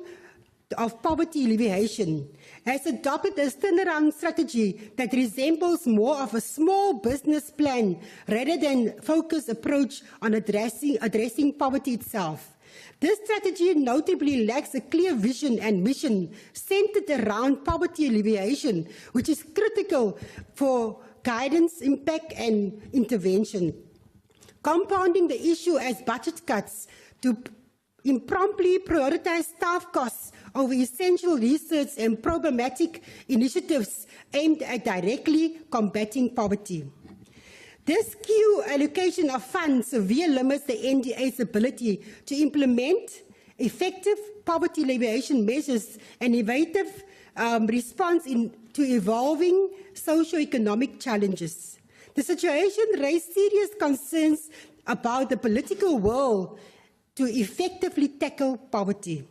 of poverty alleviation, has adopted a turnaround strategy that resembles more of a small business plan rather than a focused approach on addressing poverty itself. This strategy notably lacks a clear vision and mission centered around poverty alleviation, which is critical for guidance, impact, and intervention. Compounding the issue as budget cuts to impromptu prioritize staff costs over essential research and problematic initiatives aimed at directly combating poverty. This skew allocation of funds severely limits the NDA's ability to implement effective poverty alleviation measures and innovative response to evolving socio-economic challenges. The situation raised serious concerns about the political will to effectively tackle poverty.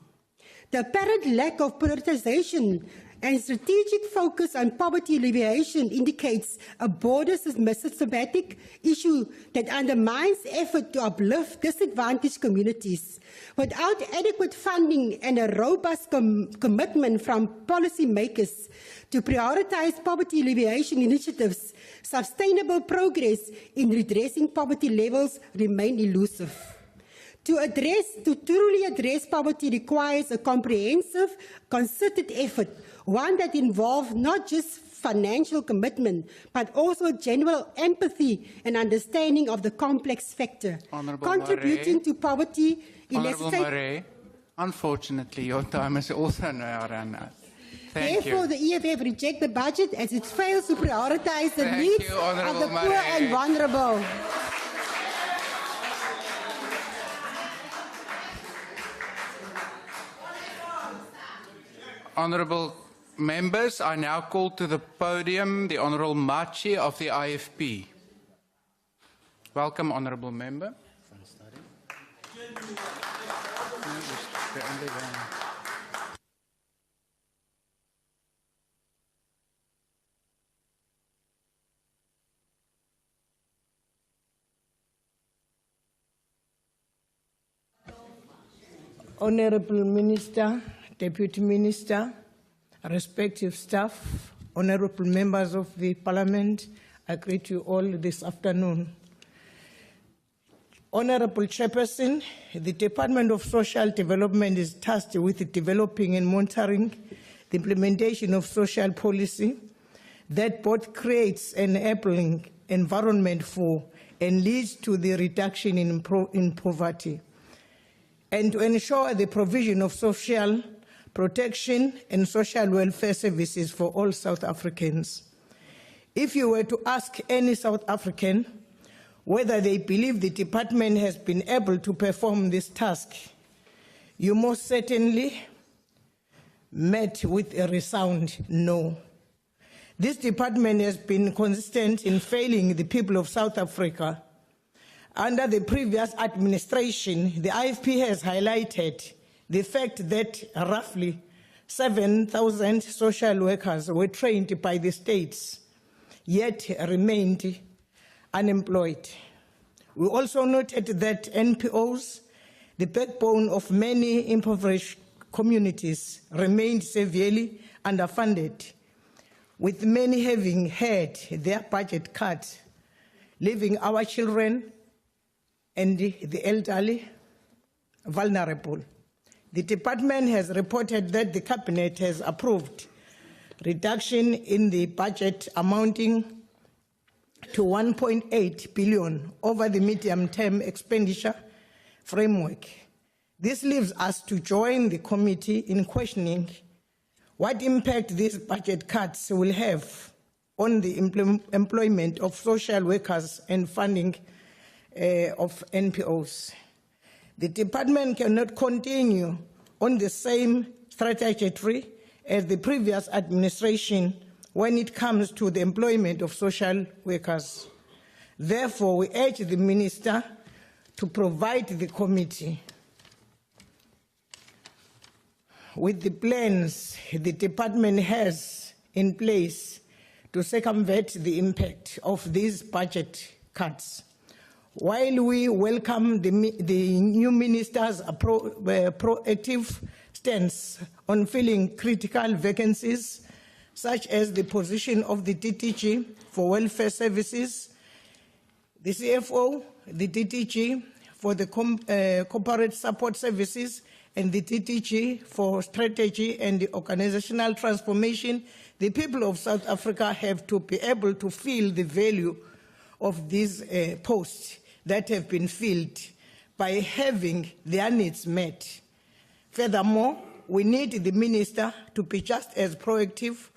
The apparent lack of prioritization and strategic focus on poverty alleviation indicates a broader systematic issue that undermines effort to uplift disadvantaged communities. Without adequate funding and a robust commitment from policymakers to prioritize poverty alleviation initiatives, sustainable progress in redressing poverty levels remain elusive. To truly address poverty requires a comprehensive, concerted effort, one that involves not just financial commitment, but also genuine empathy and understanding of the complex factor. Contributing to poverty Honourable, unfortunately, your time is also now run out. Therefore, the EFF rejects the budget as it fails to prioritize the needs of the poor and vulnerable. Honourable members, I now call to the podium the Honourable Machi of the IFP. Welcome, Honourable Member. Honourable Minister, Deputy Minister, respective staff, honourable members of the Parliament, I greet you all this afternoon. Honourable Chairperson, the Department of Social Development is tasked with developing and monitoring the implementation of social policy that both creates an enabling environment for and leads to the reduction in poverty, and to ensure the provision of social protection and social welfare services for all South Africans. If you were to ask any South African whether they believe the department has been able to perform this task, you most certainly met with a resound no. This department has been consistent in failing the people of South Africa. Under the previous administration, the IFP has highlighted the fact that roughly 7,000 social workers were trained by the states, yet remained unemployed. We also noted that NPOs, the backbone of many impoverished communities, remained severely underfunded, with many having had their budget cut, leaving our children and the elderly vulnerable. The department has reported that the cabinet has approved reduction in the budget amounting to 1.8 billion over the medium-term expenditure framework. This leaves us to join the committee in questioning what impact these budget cuts will have on the employment of social workers and funding of NPOs. The department cannot continue on the same strategy as the previous administration when it comes to the employment of social workers. Therefore, we urge the Minister to provide the committee with the plans the department has in place to circumvent the impact of these budget cuts. While we welcome the new minister's proactive stance on filling critical vacancies, such as the position of the DTG for welfare services, the CFO, the DTG for the corporate support services, and the DTG for strategy and the organizational transformation, the people of South Africa have to be able to feel the value of these posts that have been filled by having their needs met. Furthermore, we need the minister to be just as proactive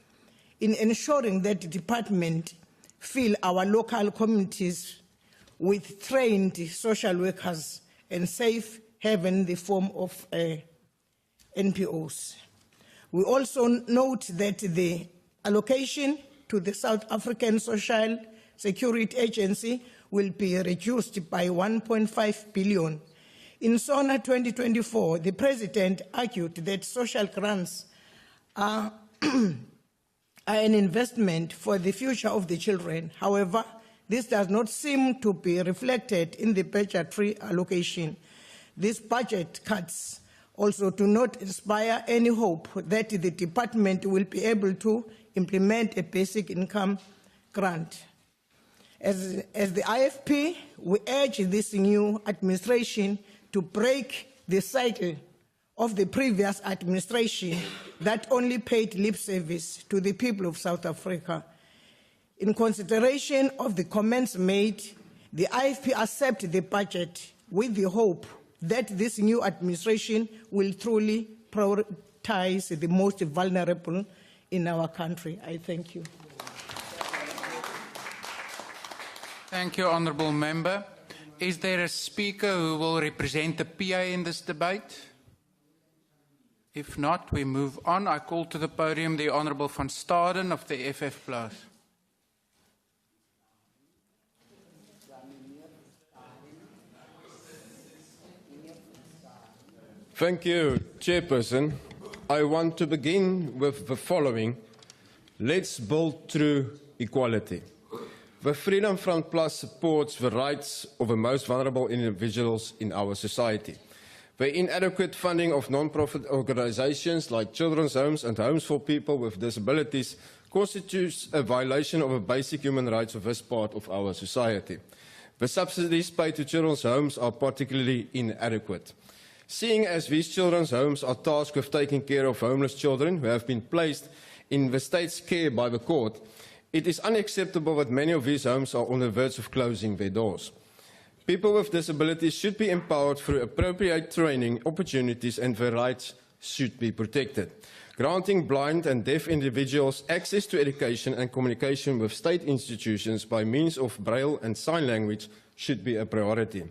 in ensuring that the department fill our local communities with trained social workers and safe haven in the form of NPOs. We also note that the allocation to the South African Social Security Agency will be reduced by 1.5 billion. In SONA 2024, the President argued that social grants are an investment for the future of the children. However, this does not seem to be reflected in the budgetary allocation. These budget cuts also do not inspire any hope that the department will be able to implement a basic income grant. As the IFP, we urge this new administration to break the cycle of the previous administration that only paid lip service to the people of South Africa. In consideration of the comments made, the IFP accepts the budget with the hope that this new administration will truly prioritize the most vulnerable in our country. I thank you. Thank you, Honourable Member. Is there a speaker who will represent the PA in this debate? If not, we move on. I call to the podium the Honourable van Staden of the FF+. Thank you, Chairperson. I want to begin with the following. Let's build true equality. The Freedom Front Plus supports the rights of the most vulnerable individuals in our society. The inadequate funding of non-profit organizations like children's homes and homes for people with disabilities constitutes a violation of the basic human rights of this part of our society. The subsidies paid to children's homes are particularly inadequate. Seeing as these children's homes are tasked with taking care of homeless children who have been placed in the state's care by the court, it is unacceptable that many of these homes are on the verge of closing their doors. People with disabilities should be empowered through appropriate training opportunities, and their rights should be protected. Granting blind and deaf individuals access to education and communication with state institutions by means of Braille and sign language should be a priority.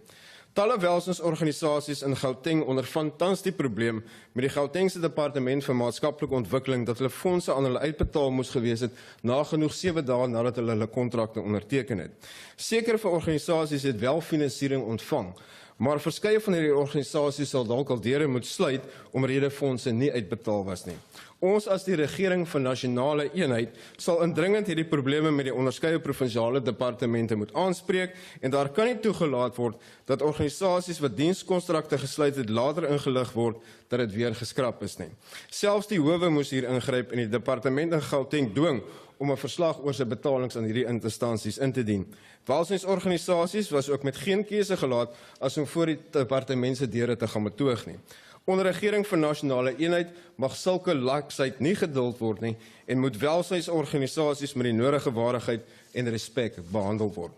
Talle welsinsorganisasies in Gauteng ondervind tans die probleem met die Gautengse Departement vir Maatskaplike Ontwikkeling dat hulle fondse aan hulle uitbetaal moes gewees het nagenoeg 7 dae nadat hulle kontrakte onderteken het. Sekere van organisasies het wel finansiering ontvang, maar verskeie van hierdie organisasies sal dalk al deure moet sluit omdat fondse nie uitbetaal was nie. Ons as die regering van nasionale eenheid sal indringend hierdie probleme met die onderskeie provinsiale departemente moet aanspreek en daar kan nie toegelaat word dat organisasies wat dienskontrakte gesluit het later ingelig word dat dit weer geskrap is nie. Selfs die howe moes hier ingryp en die departement in Gauteng dwing om 'n verslag oor sy betalings aan hierdie instansies in te dien. Welsinsorganisasies was ook met geen keuse gelaat as om voor die departement se deure te gaan betoog nie. Onder regering van nasionale eenheid mag sulke laksheid nie geduld word nie en moet welsinsorganisasies met die nodige waardigheid en respek behandel word.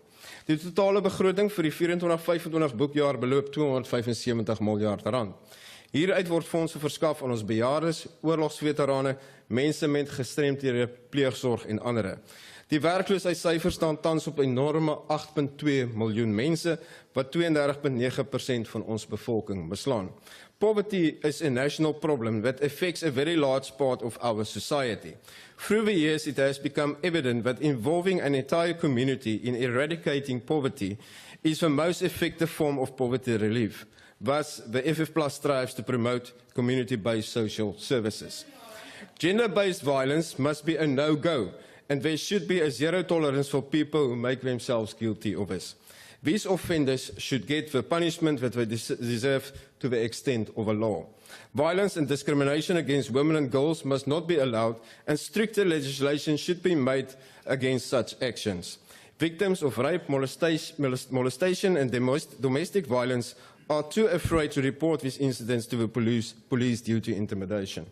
Die totale begroting vir die 24-25 boekjaar beloop R275 miljard. Hieruit word fondse verskaf aan ons bejaardes, oorlogsveterane, mense met gestremdhede, pleegsorg en ander. Die werkloosheidssyfers staan tans op 'n enorme 8,2 miljoen mense, wat 32,9% van ons bevolking beslaan. poverty is a national problem that affects a very large part of our society. Through the years, it has become evident that involving an entire community in eradicating poverty is the most effective form of poverty relief. Thus, the FF+ strives to promote community-based social services. Gender-based violence must be a no-go, and there should be a zero tolerance for people who make themselves guilty of this. These offenders should get the punishment that they deserve to the extent of a law. Violence and discrimination against women and girls must not be allowed, and stricter legislation should be made against such actions. Victims of rape, molestation and domestic violence are too afraid to report these incidents to the police due to intimidation.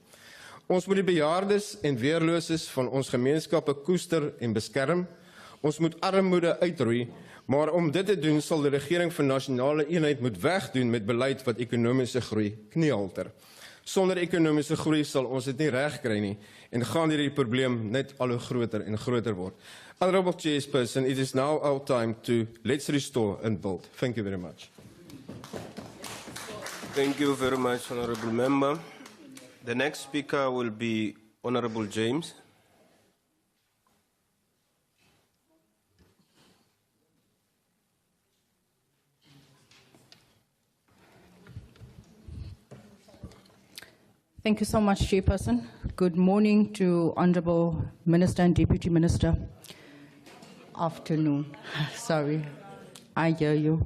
Ons moet die bejaardes en weerloses van ons gemeenskappe koester en beskerm. Ons moet armoede uitroei, maar om dit te doen sal die regering van nasionale eenheid moet wegdoen met beleid wat ekonomiese groei kniehalter. Sonder ekonomiese groei sal ons dit nie reg kry nie en gaan hierdie probleem net al hoe groter en groter word. Honorable Chairperson, it is now our time to let's restore and build. Thank you very much. Thank you very much, Honorable Member. The next speaker will be Honorable James. Thank you so much, Chairperson. Good morning to Honorable Minister and Deputy Minister. Afternoon. Sorry, I hear you.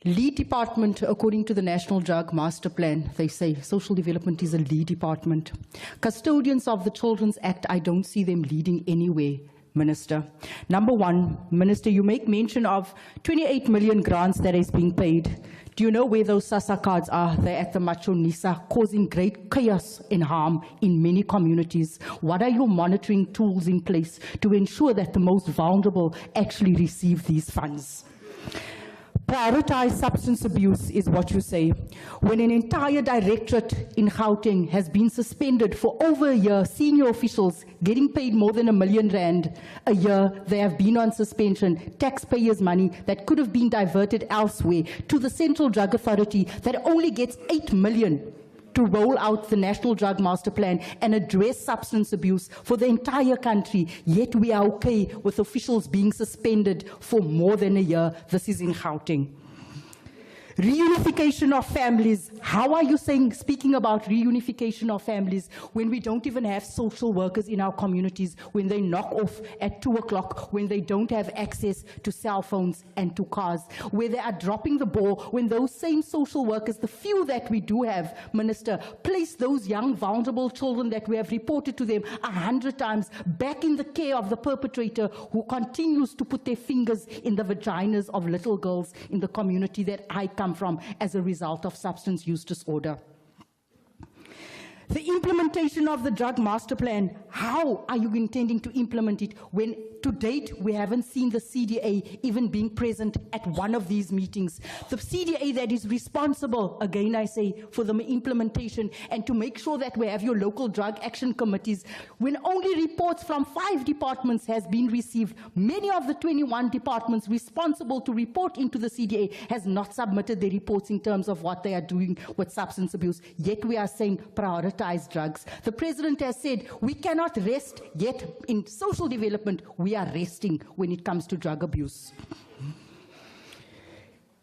Lead department, according to the National Drug Master Plan, they say social development is a lead department. Custodians of the Children's Act, I don't see them leading anywhere, Minister. Number one, Minister, you make mention of 28 million grants that is being paid. Do you know where those SASSA cards are? They're at the Machonisa, causing great chaos and harm in many communities. What are your monitoring tools in place to ensure that the most vulnerable actually receive these funds? Prioritize substance abuse is what you say. When an entire directorate in Gauteng has been suspended for over a year, senior officials getting paid more than R1 million a year, they have been on suspension, taxpayers' money that could have been diverted elsewhere to the Central Drug Authority that only gets 8 million to roll out the National Drug Master Plan and address substance abuse for the entire country, yet we are okay with officials being suspended for more than a year. This is in Gauteng. Reunification of families. How are you speaking about reunification of families when we don't even have social workers in our communities, when they knock off at 2 o'clock, when they don't have access to cell phones and to cars, where they are dropping the ball, when those same social workers, the few that we do have, Minister, place those young vulnerable children that we have reported to them 100 times back in the care of the perpetrator who continues to put their fingers in the vaginas of little girls in the community that I come from as a result of substance use disorder. The implementation of the Drug Master Plan, how are you intending to implement it when to date we haven't seen the CDA even being present at one of these meetings? The CDA that is responsible, again I say, for the implementation and to make sure that we have your local drug action committees, when only reports from 5 departments has been received, many of the 21 departments responsible to report into the CDA has not submitted their reports in terms of what they are doing with substance abuse, yet we are saying prioritize drugs. The President has said we cannot rest, yet in social development we are resting when it comes to drug abuse.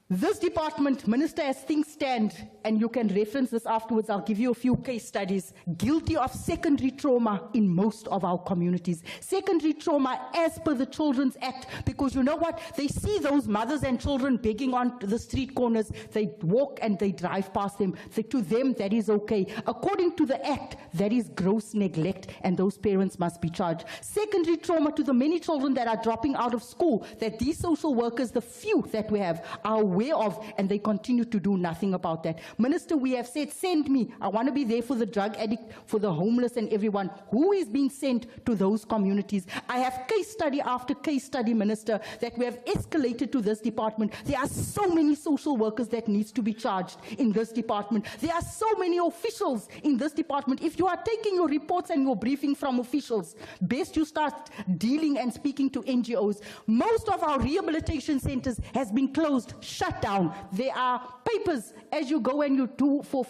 This department, Minister, as things stand, and you can reference this afterwards, I'll give you a few case studies, guilty of secondary trauma in most of our communities. Secondary trauma as per the Children's Act, because you know what? They see those mothers and children begging on the street corners, they walk and they drive past them. To them, that is okay. According to the Act, that is gross neglect, and those parents must be charged. Secondary trauma to the many children that are dropping out of school, that these social workers, the few that we have, are aware of, and they continue to do nothing about that. Minister, we have said, send me. I want to be there for the drug addict, for the homeless and everyone. Who is being sent to those communities? I have case study after case study, Minister, that we have escalated to this department. There are so many social workers that needs to be charged in this department. There are so many officials in this department. If you are taking your reports and your briefing from officials, best you start dealing and speaking to NGOs. Most of our rehabilitation centers has been closed, shut shut down. There are papers as you go and you do for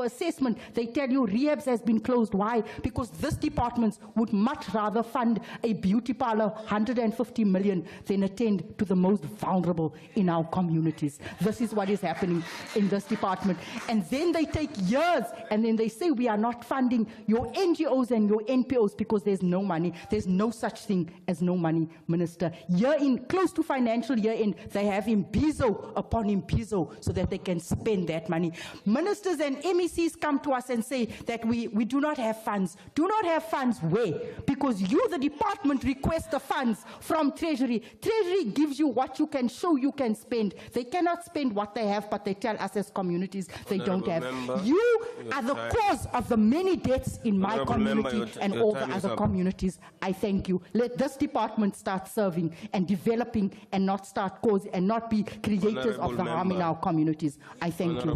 assessment. They tell you rehabs has been closed. Why? Because this department would much rather fund a beauty parlor 150 million than attend to the most vulnerable in our communities. This is what is happening in this department. And then they take years and then they say we are not funding your NGOs and your NPOs because there's no money. There's no such thing as no money, Minister. Year in, close to financial year end, they have imbizo upon imbizo so that they can spend that money. Ministers and MECs come to us and say that we do not have funds. Do not have funds where? Because you, the department, request the funds from Treasury. Treasury gives you what you can show you can spend. They cannot spend what they have, but they tell us as communities they don't have. You are the cause of the many deaths in my community and all the other communities. I thank you. Let this department start serving and developing and not start causing and not be creators of the harm in our communities. I thank you.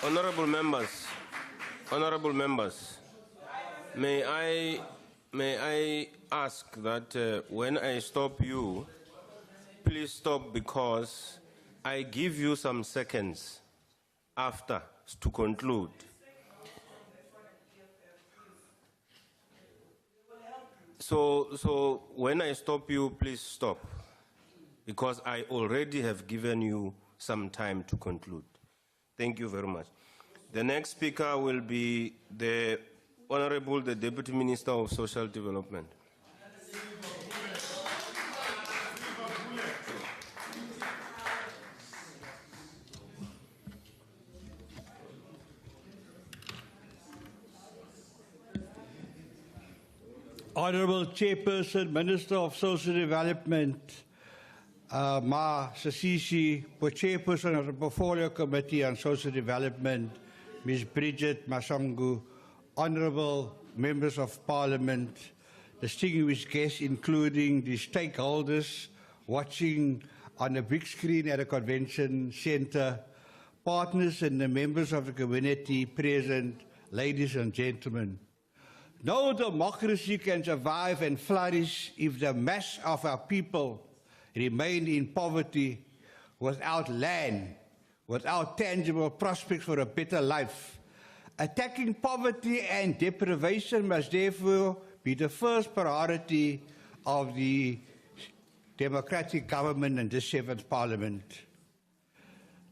Honorable members, may I ask that when I stop you, please stop, because I give you some seconds after to conclude. So when I stop you, please stop, because I already have given you some time to conclude. Thank you very much. The next speaker will be the Honorable the Deputy Minister of Social Development. Honorable Chairperson, Minister of Social Development, Mzansi, Chairperson of the Portfolio Committee on Social Development, Ms. Bridget Masangu, Honorable Members of Parliament, distinguished guests, including the stakeholders watching on a big screen at a convention centre, partners and the members of the community present, ladies and gentlemen. No democracy can survive and flourish if the mass of our people remain in poverty, without land, without tangible prospects for a better life. Attacking poverty and deprivation must therefore be the first priority of the democratic government and the 7th Parliament.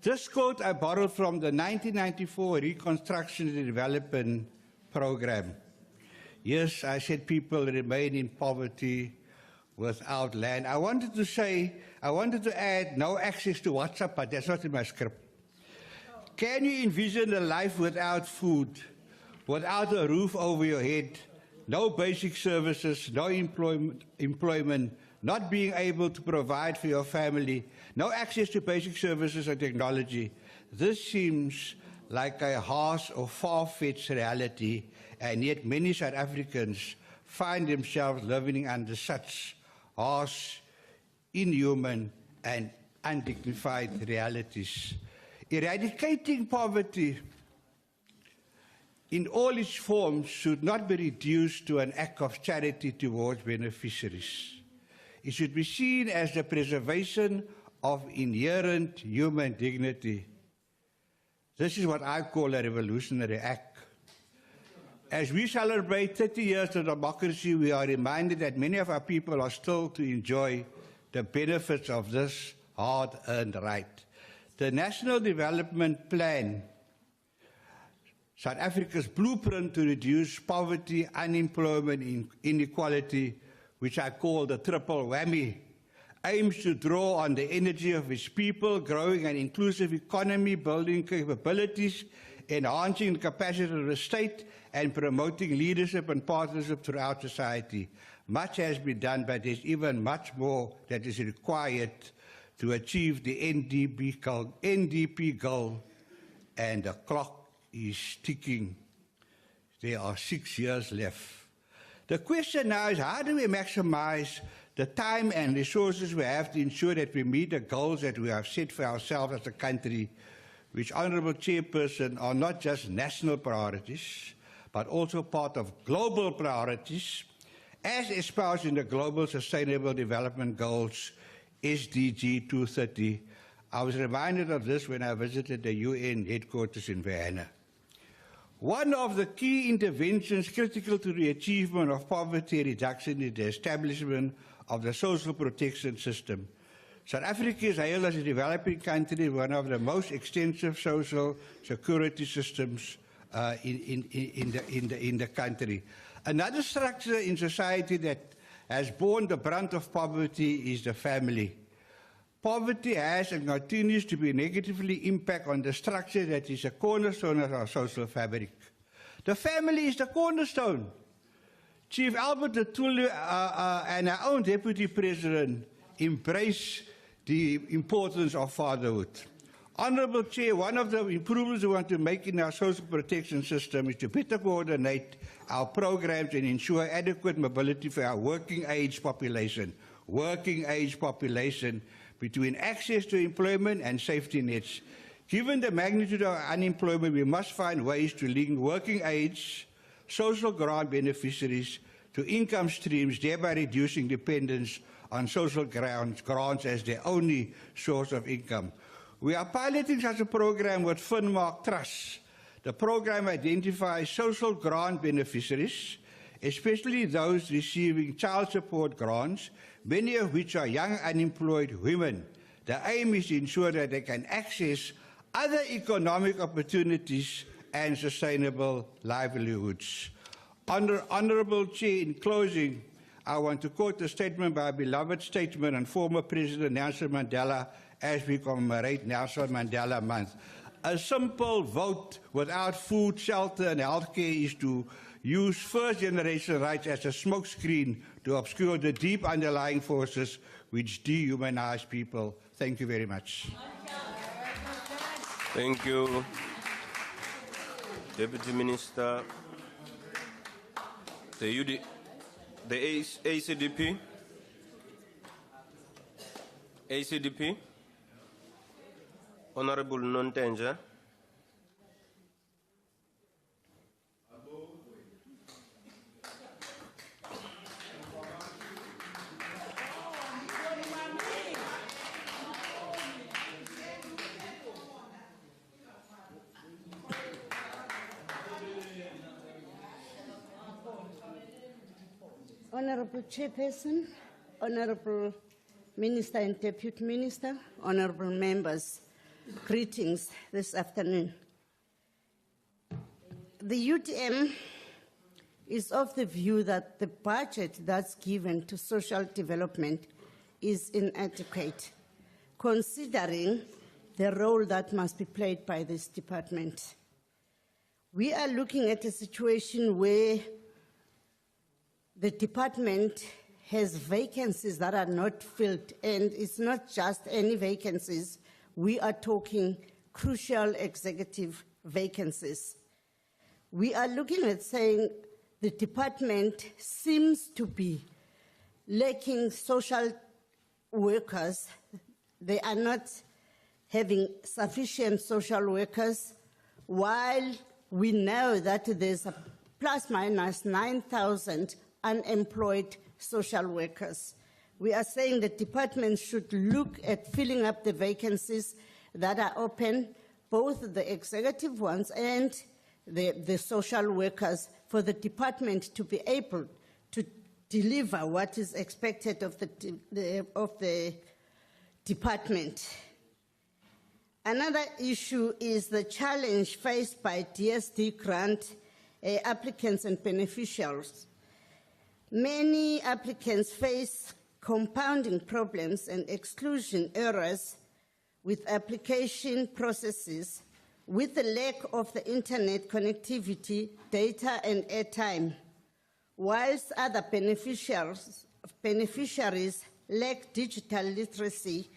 This quote I borrowed from the 1994 Reconstruction and Development Programme. Yes, I said people remain in poverty without land. I wanted to add no access to WhatsApp, but that's not in my script. Can you envision a life without food, without a roof over your head, no basic services, no employment, not being able to provide for your family, no access to basic services and technology? This seems like a harsh or far-fetched reality, and yet many South Africans find themselves living under such harsh, inhuman and undignified realities. Eradicating poverty in all its forms should not be reduced to an act of charity towards beneficiaries. It should be seen as the preservation of inherent human dignity. This is what I call a revolutionary act. As we celebrate 30 years of democracy, we are reminded that many of our people are still to enjoy the benefits of this hard-earned right. The National Development Plan, South Africa's blueprint to reduce poverty, unemployment, and inequality, which I call the triple whammy, aims to draw on the energy of its people, growing an inclusive economy, building capabilities, enhancing the capacity of the state, and promoting leadership and partnership throughout society. Much has been done, but there's even much more that is required to achieve the NDP goal, and the clock is ticking. There are 6 years left. The question now is, how do we maximize the time and resources we have to ensure that we meet the goals that we have set for ourselves as a country, which, Honourable Chairperson, are not just national priorities, but also part of global priorities as espoused in the Global Sustainable Development Goals, SDG 230. I was reminded of this when I visited the UN headquarters in Vienna. One of the key interventions critical to the achievement of poverty reduction is the establishment of the social protection system. South Africa is hailed as a developing country, one of the most extensive social security systems in the country. Another structure in society that has borne the brunt of poverty is the family. Poverty has and continues to be negatively impact on the structure that is a cornerstone of our social fabric. The family is the cornerstone. Chief Albert Lutuli and our own Deputy President embrace the importance of fatherhood. Honourable Chair, one of the improvements we want to make in our social protection system is to better coordinate our programs and ensure adequate mobility for our working age population. Between access to employment and safety nets. Given the magnitude of unemployment, we must find ways to link working age, social grant beneficiaries to income streams, thereby reducing dependence on social grants as their only source of income. We are piloting such a program with Finmark Trust. The program identifies social grant beneficiaries, especially those receiving child support grants, many of which are young unemployed women. The aim is to ensure that they can access other economic opportunities and sustainable livelihoods. Honourable Chair, in closing, I want to quote a statement by a beloved statesman and former President Nelson Mandela as we commemorate Nelson Mandela Month. A simple vote without food, shelter and healthcare is to use first-generation rights as a smokescreen to obscure the deep underlying forces which dehumanize people. Thank you very much. Thank you. Deputy Minister, the ACDP. ACDP. Honorable Nontenja. Honorable Chairperson, Honorable Minister and Deputy Minister, Honorable Members, greetings this afternoon. The UTM is of the view that the budget that's given to social development is inadequate, considering the role that must be played by this department. We are looking at a situation where the department has vacancies that are not filled, and it's not just any vacancies. We are talking crucial executive vacancies. We are looking at saying the department seems to be lacking social workers. They are not having sufficient social workers, while we know that there's a plus minus 9,000 unemployed social workers. We are saying the department should look at filling up the vacancies that are open, both the executive ones and the social workers, for the department to be able to deliver what is expected of the department. Another issue is the challenge faced by DSD grant applicants and beneficiaries. Many applicants face compounding problems and exclusion errors with application processes, with the lack of the internet connectivity, data and airtime, whilst other beneficiaries lack digital literacy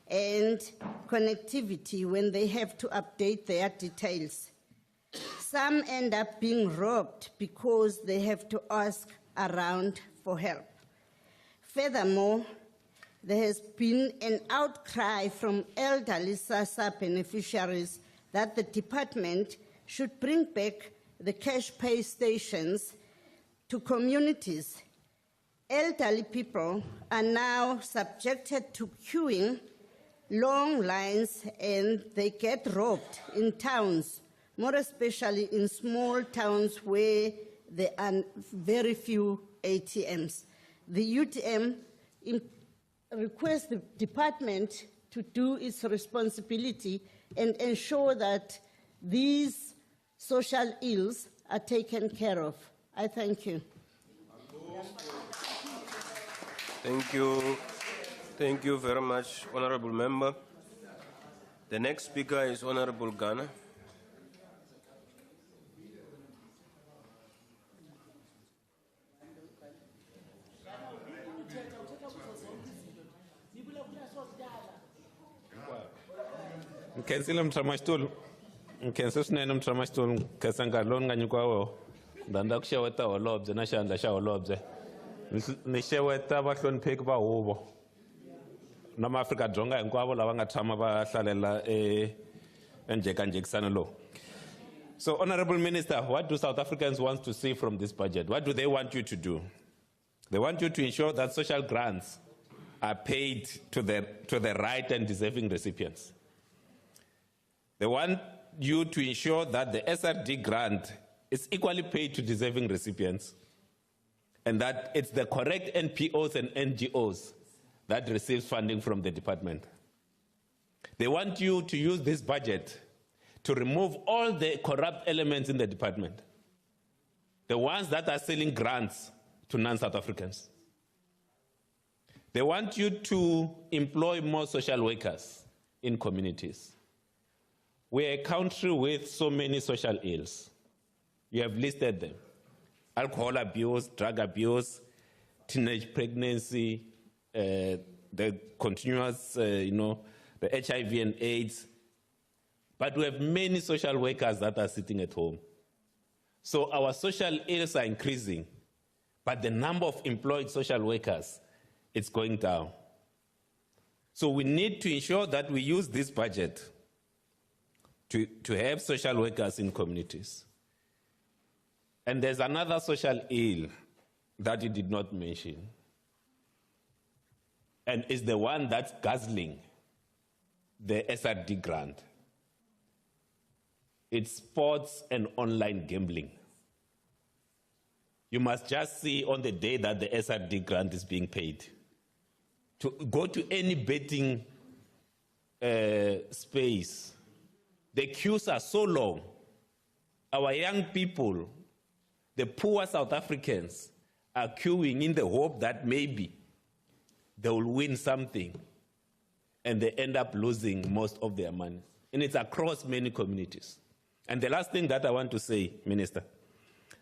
and connectivity when they have to update their details. Some end up being robbed because they have to ask around for help. Furthermore, there has been an outcry from elderly SASSA beneficiaries that the department should bring back the cash pay stations to communities elderly people are now subjected to queuing, long lines, and they get robbed in towns, more especially in small towns where there are very few ATMs. The UTM requests the department to do its responsibility and ensure that these social ills are taken care of. I thank you. Thank you. Thank you very much, Honorable Member. The next speaker is Honorable Ghana. Nkensile mtramashitulu nkhense swinene mtramashitulu nkhensa nkarhi lowu ni nga nyikiwa wona ndanda ku xeweta holobye na xandla xa holobye ni xeweta vahlonipheki va huvo na maAfrika-Dzonga hinkwavo lava nga tshama va hlalela njhekanjhekisano lowu. So, Honorable Minister, what do South Africans want to see from this budget? What do they want you to do? They want you to ensure that social grants are paid to the right and deserving recipients. They want you to ensure that the SRD grant is equally paid to deserving recipients and that it's the correct NPOs and NGOs that receives funding from the department. They want you to use this budget to remove all the corrupt elements in the department, the ones that are selling grants to non-South Africans. They want you to employ more social workers in communities. We're a country with so many social ills. You have listed them: alcohol abuse, drug abuse, teenage pregnancy, the continuous, the HIV and AIDS. But we have many social workers that are sitting at home. So our social ills are increasing, but the number of employed social workers is going down. So we need to ensure that we use this budget to have social workers in communities. And there's another social ill that you did not mention, and it's the one that's guzzling the SRD grant. It's sports and online gambling. You must just see on the day that the SRD grant is being paid, to go to any betting space. The queues are so long. Our young people, the poor South Africans, are queuing in the hope that maybe they will win something, and they end up losing most of their money. And it's across many communities. And the last thing that I want to say, Minister,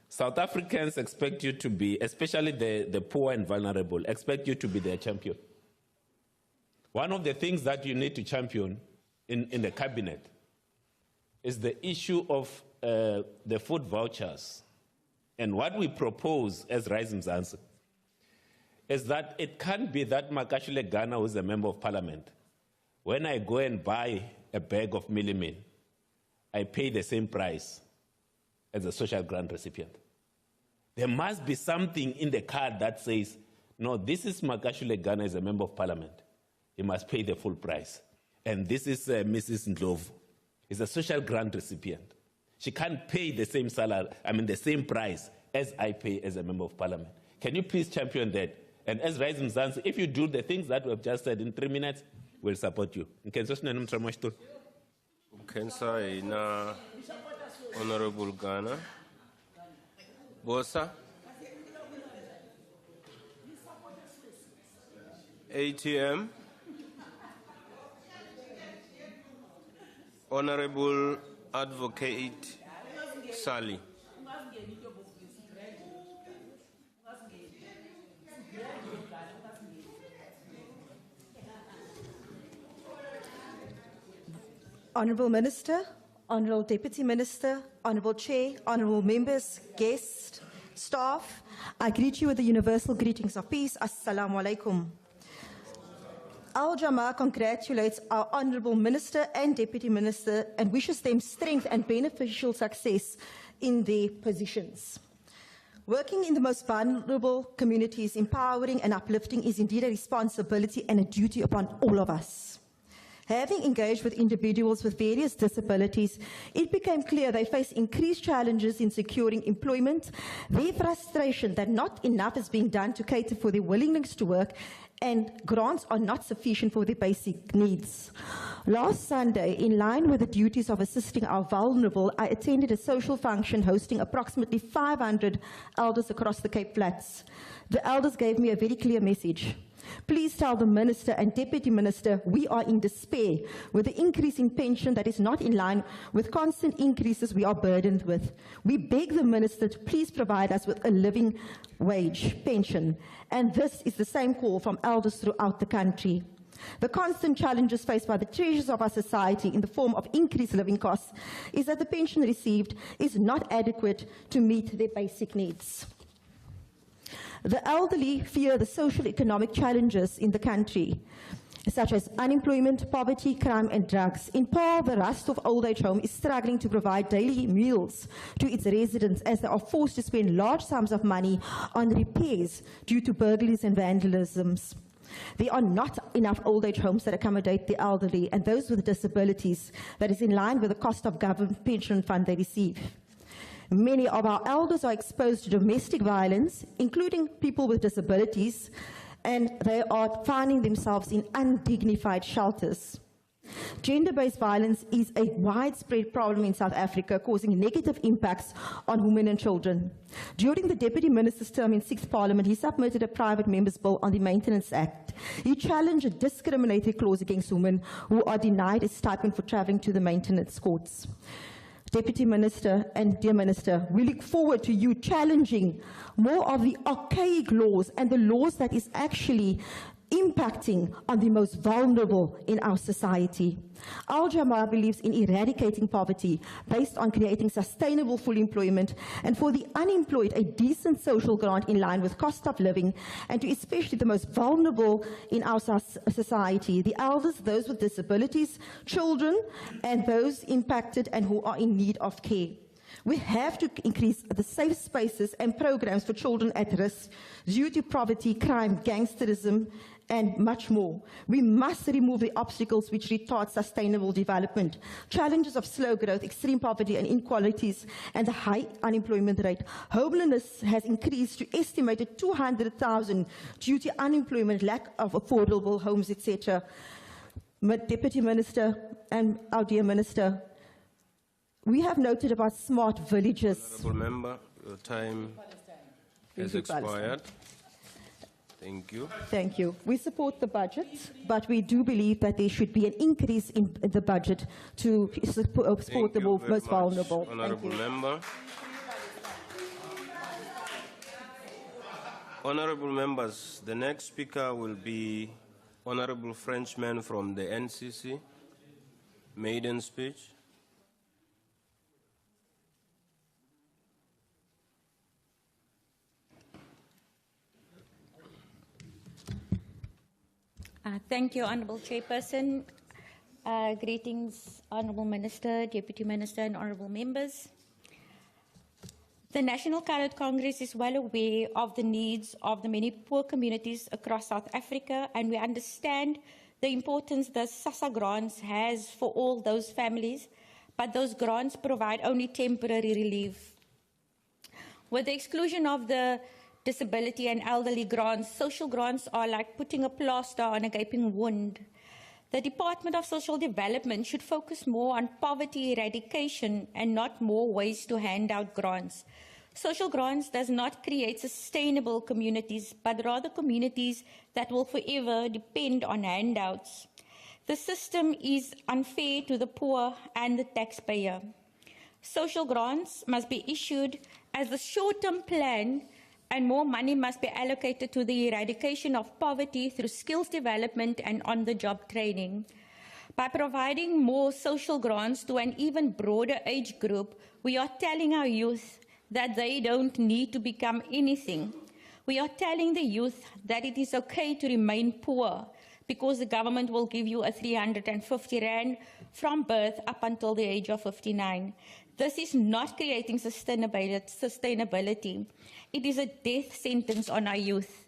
South Africans expect you to be, especially the poor and vulnerable, expect you to be their champion. One of the things that you need to champion in the cabinet is the issue of the food vouchers. And what we propose as Rise Mzansi is that it can't be that Makashile Ghana, who is a member of parliament, when I go and buy a bag of millimeter, I pay the same price as a social grant recipient. There must be something in the card that says, no, this is Makashile Ghana as a member of parliament. He must pay the full price. And this is Mrs. Ndlovu. Is a social grant recipient. She can't pay the same salary, the same price as I pay as a member of parliament. Can you please champion that? And as Rise Mzansi, if you do the things that we have just said in 3 minutes, we'll support you. Honorable Ghana. Bosa. ATM. Honorable Advocate Sally. Honourable Minister, Honourable Deputy Minister, Honourable Chair, Honourable Members, guests, staff, I greet you with the universal greetings of peace. Assalamu alaikum. Our Jamah congratulates our Honourable Minister and Deputy Minister and wishes them strength and beneficial success in their positions. Working in the most vulnerable communities, empowering and uplifting is indeed a responsibility and a duty upon all of us. Having engaged with individuals with various disabilities, it became clear they face increased challenges in securing employment, their frustration that not enough is being done to cater for their willingness to work, and grants are not sufficient for their basic needs. Last Sunday, in line with the duties of assisting our vulnerable, I attended a social function hosting approximately 500 elders across the Cape Flats. The elders gave me a very clear message. Please tell the Minister and Deputy Minister we are in despair with the increase in pension that is not in line with constant increases we are burdened with. We beg the Minister to please provide us with a living wage pension, and this is the same call from elders throughout the country. The constant challenges faced by the treasures of our society in the form of increased living costs is that the pension received is not adequate to meet their basic needs. The elderly fear the social economic challenges in the country, such as unemployment, poverty, crime, and drugs. In Paarl, the Rusthof Old Age Home is struggling to provide daily meals to its residents as they are forced to spend large sums of money on repairs due to burglaries and vandalisms. There are not enough old age homes that accommodate the elderly and those with disabilities that is in line with the cost of government pension fund they receive. Many of our elders are exposed to domestic violence, including people with disabilities, and they are finding themselves in undignified shelters. Gender-based violence is a widespread problem in South Africa, causing negative impacts on women and children. During the Deputy Minister's term in 6th Parliament, he submitted a private member's bill on the Maintenance Act. He challenged a discriminatory clause against women who are denied a stipend for travelling to the maintenance courts. Deputy Minister and dear Minister, we look forward to you challenging more of the archaic laws and the laws that is actually impacting on the most vulnerable in our society. Our Jamah-ah believes in eradicating poverty based on creating sustainable full employment, and for the unemployed a decent social grant in line with cost of living, and to especially the most vulnerable in our society, the elders, those with disabilities, children, and those impacted and who are in need of care. We have to increase the safe spaces and programs for children at risk due to poverty, crime, gangsterism, and much more. We must remove the obstacles which retard sustainable development. Challenges of slow growth, extreme poverty and inequalities, and the high unemployment rate. Homelessness has increased to estimated 200,000 due to unemployment, lack of affordable homes, etc. Deputy Minister and our dear Minister, we have noted about smart villages. Honourable Member, your time has expired. Thank you. Thank you. We support the budget, but we do believe that there should be an increase in the budget to support the most vulnerable. Honourable Member. Honourable Members, the next speaker will be Honourable Frenchman from the NCC. Maiden speech. Thank you, Honourable Chairperson. Greetings, Honourable Minister, Deputy Minister, and Honourable Members. The National Coloured Congress is well aware of the needs of the many poor communities across South Africa, and we understand the importance the SASSA grants has for all those families, but those grants provide only temporary relief. With the exclusion of the disability and elderly grants, social grants are like putting a plaster on a gaping wound. The Department of Social Development should focus more on poverty eradication and not more ways to hand out grants. Social grants does not create sustainable communities, but rather communities that will forever depend on handouts. The system is unfair to the poor and the taxpayer. Social grants must be issued as a short-term plan, and more money must be allocated to the eradication of poverty through skills development and on-the-job training. By providing more social grants to an even broader age group, we are telling our youth that they don't need to become anything. We are telling the youth that it is okay to remain poor because the government will give you a 350 rand from birth up until the age of 59. This is not creating sustainability. It is a death sentence on our youth.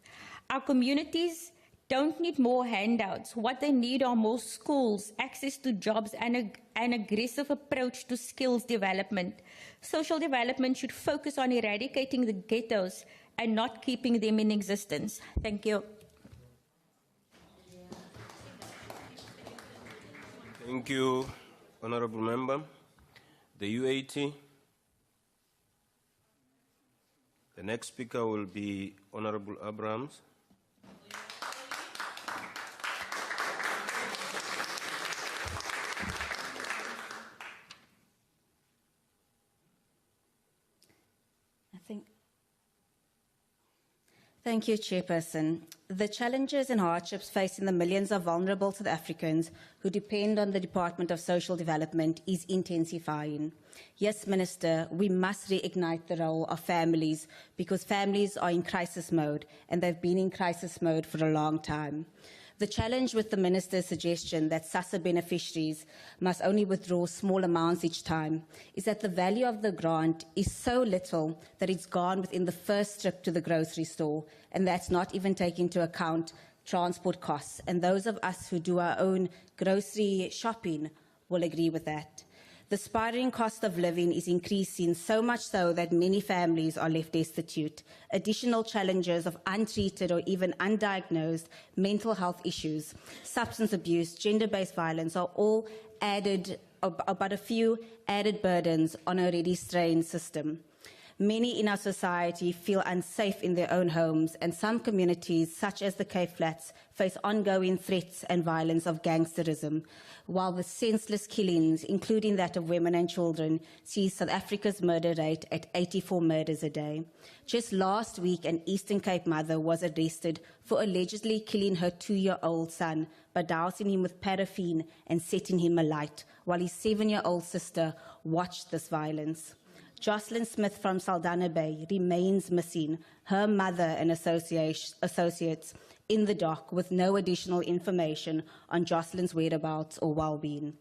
Our communities don't need more handouts. What they need are more schools, access to jobs, and an aggressive approach to skills development. Social development should focus on eradicating the ghettos and not keeping them in existence. Thank you. Thank you, Honorable Member. The UAT. The next speaker will be Honorable Abrams. Thank you, Chairperson. The challenges and hardships facing the millions of vulnerable South Africans who depend on the Department of Social Development is intensifying. Yes, Minister, we must reignite the role of families because families are in crisis mode and they've been in crisis mode for a long time. The challenge with the Minister's suggestion that SASSA beneficiaries must only withdraw small amounts each time is that the value of the grant is so little that it's gone within the first trip to the grocery store, and that's not even taking into account transport costs. And those of us who do our own grocery shopping will agree with that. The spiraling cost of living is increasing, so much so that many families are left destitute. Additional challenges of untreated or even undiagnosed mental health issues, substance abuse, gender-based violence are all added, but a few added burdens on an already strained system. Many in our society feel unsafe in their own homes, and some communities, such as the Cape Flats, face ongoing threats and violence of gangsterism, while the senseless killings, including that of women and children, see South Africa's murder rate at 84 murders a day. Just last week, an Eastern Cape mother was arrested for allegedly killing her 2-year-old son by dousing him with paraffin and setting him alight, while his 7-year-old sister watched this violence. Jocelyn Smith from Saldanha Bay remains missing, her mother and associates in the dock with no additional information on Jocelyn's whereabouts or well-being.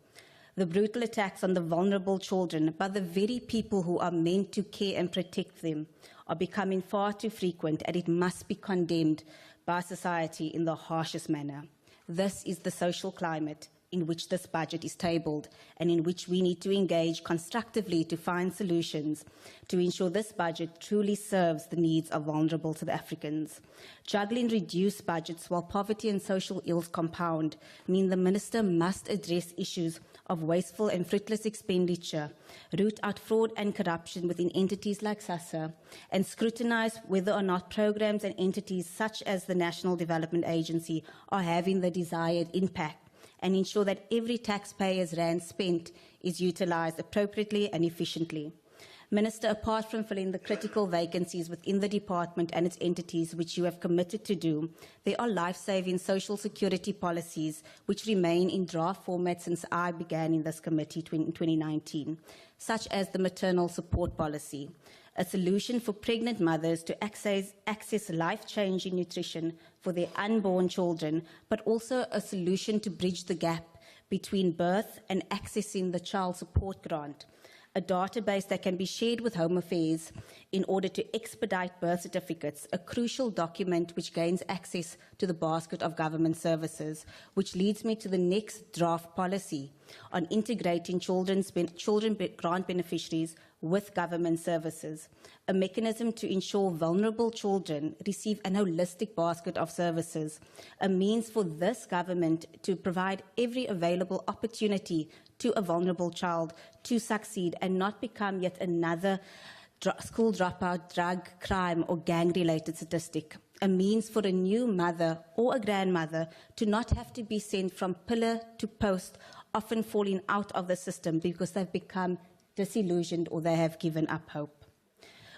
The brutal attacks on the vulnerable children by the very people who are meant to care and protect them are becoming far too frequent, and it must be condemned by society in the harshest manner. This is the social climate in which this budget is tabled and in which we need to engage constructively to find solutions to ensure this budget truly serves the needs of vulnerable South Africans. Juggling reduced budgets while poverty and social ills compound mean the Minister must address issues of wasteful and fruitless expenditure, root out fraud and corruption within entities like SASSA, and scrutinise whether or not programs and entities such as the National Development Agency are having the desired impact, and ensure that every taxpayer's rand spent is utilised appropriately and efficiently. Minister, apart from filling the critical vacancies within the department and its entities, which you have committed to do, there are life-saving social security policies which remain in draft format since I began in this committee in 2019, such as the maternal support policy, a solution for pregnant mothers to access life-changing nutrition for their unborn children, but also a solution to bridge the gap between birth and accessing the child support grant, a database that can be shared with Home Affairs in order to expedite birth certificates, a crucial document which gains access to the basket of government services, which leads me to the next draft policy on integrating children grant beneficiaries with government services, a mechanism to ensure vulnerable children receive an holistic basket of services, a means for this government to provide every available opportunity to a vulnerable child to succeed and not become yet another school dropout, drug, crime or gang-related statistic, a means for a new mother or a grandmother to not have to be sent from pillar to post, often falling out of the system because they've become disillusioned or they have given up hope.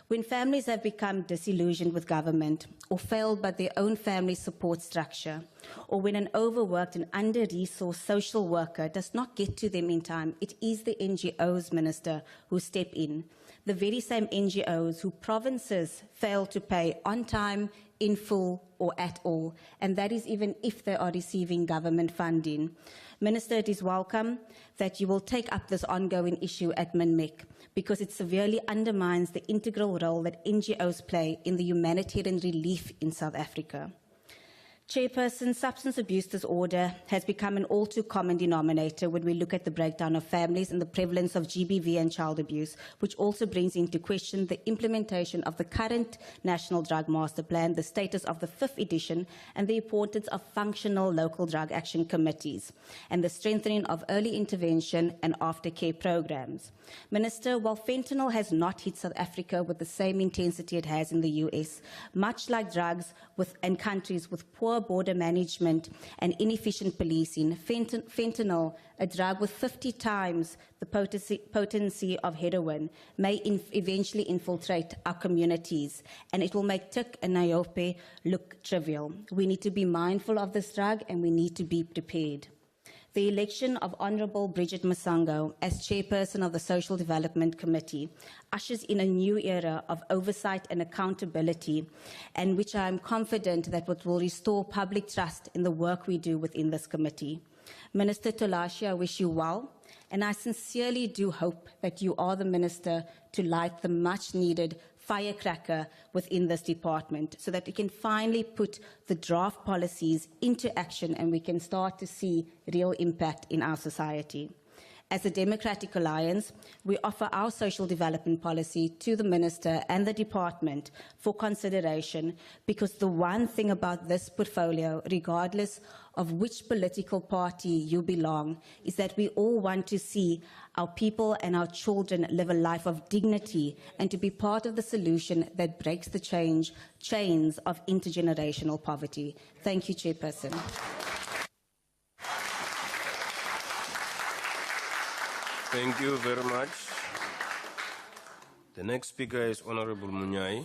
When families have become disillusioned with government or failed by their own family support structure, or when an overworked and under-resourced social worker does not get to them in time, it is the NGOs, Minister, who step in. The very same NGOs who provinces fail to pay on time, in full or at all, and that is even if they are receiving government funding. Minister, it is welcome that you will take up this ongoing issue at MINMEC because it severely undermines the integral role that NGOs play in the humanitarian relief in South Africa. Chairperson, substance abuse disorder has become an all-too common denominator when we look at the breakdown of families and the prevalence of GBV and child abuse, which also brings into question the implementation of the current National Drug Master Plan, the status of the 5th edition, and the importance of functional local drug action committees, and the strengthening of early intervention and aftercare programs. Minister, while fentanyl has not hit South Africa with the same intensity it has in the US, much like drugs and countries with poor border management and inefficient policing, fentanyl, a drug with 50 times the potency of heroin, may eventually infiltrate our communities, and it will make Tik and Niobe look trivial. We need to be mindful of this drug, and we need to be prepared. The election of Honourable Bridget Masango as chairperson of the Social Development Committee ushers in a new era of oversight and accountability, and which I am confident that will restore public trust in the work we do within this committee. Minister Tolashi, I wish you well, and I sincerely do hope that you are the minister to light the much-needed firecracker within this department so that we can finally put the draft policies into action and we can start to see real impact in our society. As a Democratic Alliance, we offer our social development policy to the Minister and the Department for consideration, because the one thing about this portfolio, regardless of which political party you belong, is that we all want to see our people and our children live a life of dignity and to be part of the solution that breaks the chains of intergenerational poverty. Thank you, Chairperson. Thank you very much. The next speaker is Honorable Munyai.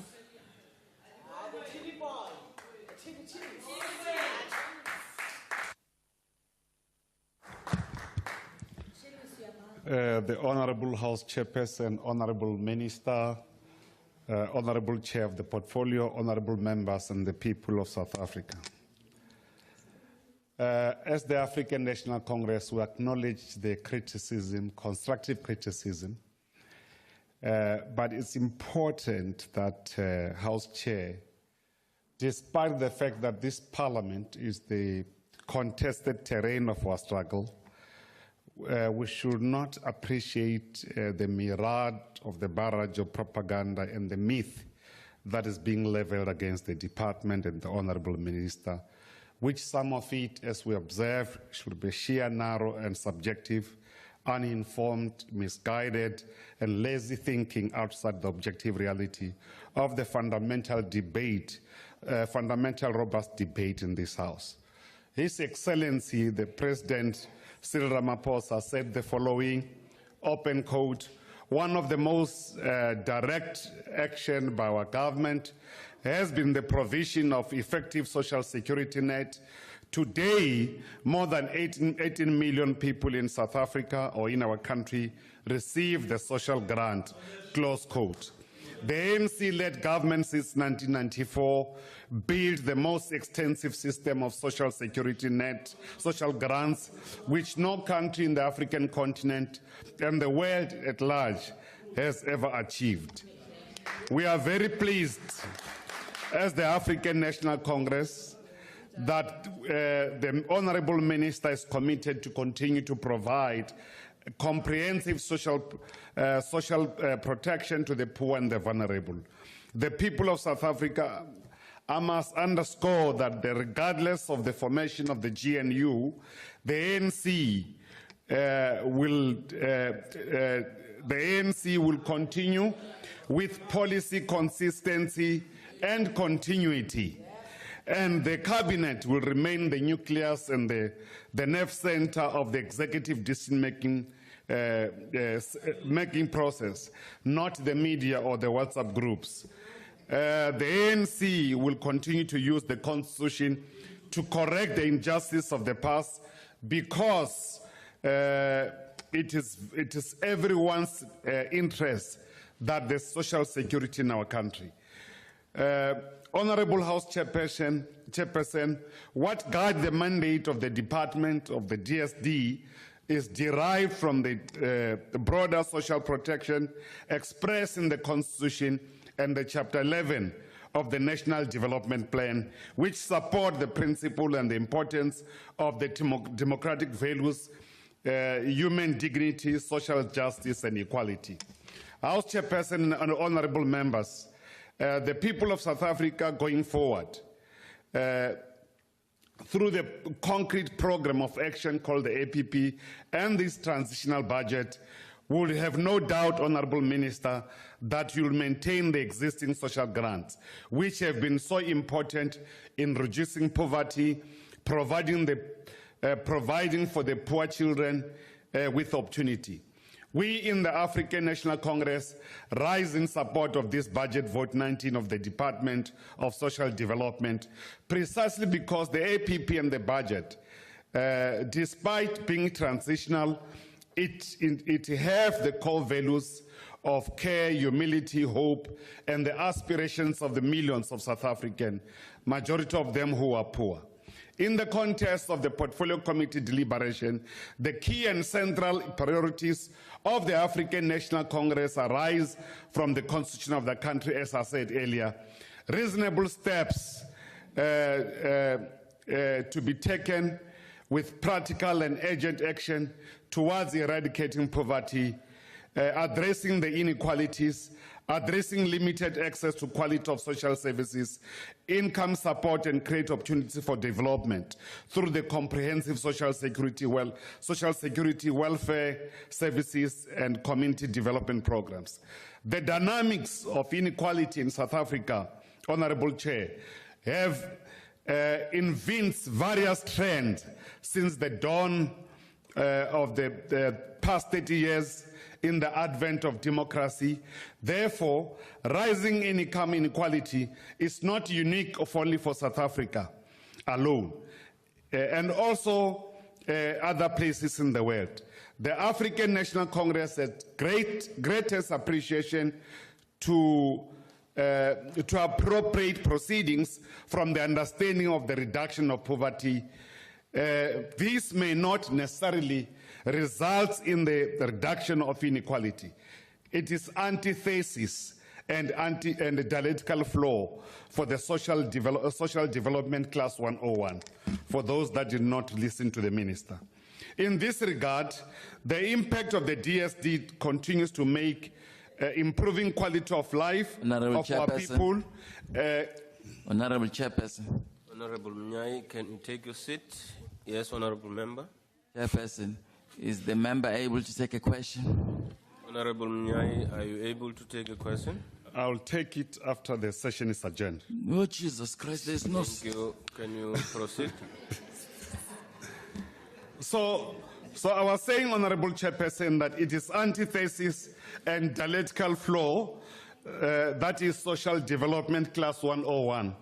The Honorable House Chairperson, Honorable Minister, Honorable Chair of the Portfolio, Honorable Members, and the people of South Africa. As the African National Congress, we acknowledge the criticism, constructive criticism, but it's important that House Chair, despite the fact that this Parliament is the contested terrain of our struggle, we should not appreciate the mirage of the barrage of propaganda and the myth that is being leveled against the department and the Honorable Minister, which some of it, as we observe, should be sheer, narrow, and subjective, uninformed, misguided, and lazy thinking outside the objective reality of the fundamental debate, fundamental robust debate in this House. His Excellency, the President Cyril Ramaphosa, said the following, open quote, "One of the most direct action by our government has been the provision of effective social security net. Today, more than 18 million people in South Africa or in our country receive the social grant," close quote. The ANC-led government since 1994 built the most extensive system of social security net, social grants, which no country in the African continent and the world at large has ever achieved. We are very pleased as the African National Congress that the Honourable Minister is committed to continue to provide comprehensive social protection to the poor and the vulnerable. The people of South Africa, I must underscore that regardless of the formation of the GNU, the ANC will continue with policy consistency and continuity, and the cabinet will remain the nucleus and the nerve center of the executive decision-making process, not the media or the WhatsApp groups. The ANC will continue to use the Constitution to correct the injustice of the past, because it is everyone's interest that there's social security in our country. Honorable House Chairperson, what guides the mandate of the Department of the DSD is derived from the broader social protection expressed in the Constitution and the Chapter 11 of the National Development Plan, which support the principle and the importance of the democratic values, human dignity, social justice, and equality. House Chairperson and honorable members, the people of South Africa going forward, through the concrete program of action called the APP and this transitional budget, will have no doubt, Honorable Minister, that you'll maintain the existing social grants, which have been so important in reducing poverty, providing for the poor children with opportunity. We in the African National Congress rise in support of this budget vote 19 of the Department of Social Development, precisely because the APP and the budget, despite being transitional, it have the core values of care, humility, hope, and the aspirations of the millions of South Africans, majority of them who are poor. In the context of the Portfolio Committee deliberation, the key and central priorities of the African National Congress arise from the Constitution of the country, as I said earlier. Reasonable steps to be taken with practical and urgent action towards eradicating poverty, addressing the inequalities, addressing limited access to quality of social services, income support, and create opportunities for development through the comprehensive social security, welfare services, and community development programs. The dynamics of inequality in South Africa, Honorable Chair, have evinced various trends since the dawn of the past 30 years in the advent of democracy. Therefore, rising income inequality is not unique only for South Africa alone, and also other places in the world. The African National Congress has greatest appreciation to appropriate proceedings from the understanding of the reduction of poverty. This may not necessarily result in the reduction of inequality. It is antithesis and the dialectical flaw for the social development class 101, for those that did not listen to the minister. In this regard, the impact of the DSD continues to make improving quality of life of our people. Honorable Chairperson. Honorable Mnyai, can you take your seat? Yes, Honorable Member. Chairperson, is the member able to take a question? Honorable Mnyai, are you able to take a question? I'll take it after the session is adjourned. Oh, Jesus Christ, there's no... Thank you. Can you proceed? So I was saying, Honorable Chairperson, that it is antithesis and dialectical flaw, that is social development class 101,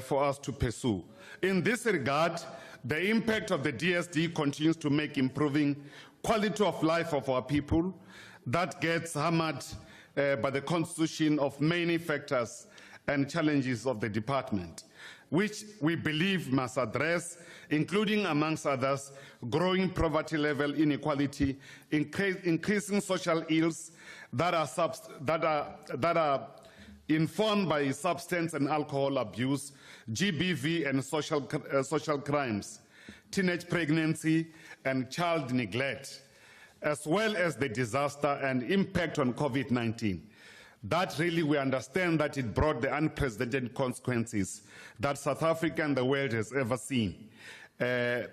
for us to pursue. In this regard, the impact of the DSD continues to make improving quality of life of our people. That gets hammered by the constitution of many factors and challenges of the department, which we believe must address, including, amongst others, growing poverty level inequality, increasing social ills that are informed by substance and alcohol abuse, GBV and social crimes, teenage pregnancy and child neglect, as well as the disaster and impact on COVID-19. That really, we understand that it brought the unprecedented consequences that South Africa and the world has ever seen. The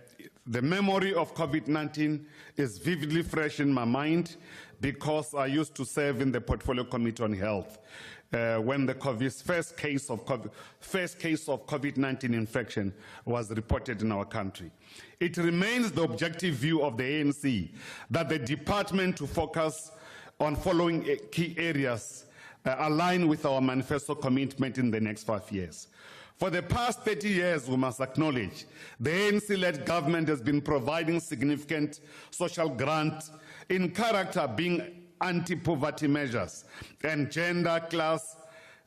memory of COVID-19 is vividly fresh in my mind because I used to serve in the Portfolio Committee on Health when the first case of COVID-19 infection was reported in our country. It remains the objective view of the ANC that the department to focus on following key areas align with our manifesto commitment in the next 5 years. For the past 30 years, we must acknowledge, the ANC-led government has been providing significant social grants in character being anti-poverty measures and gender, class,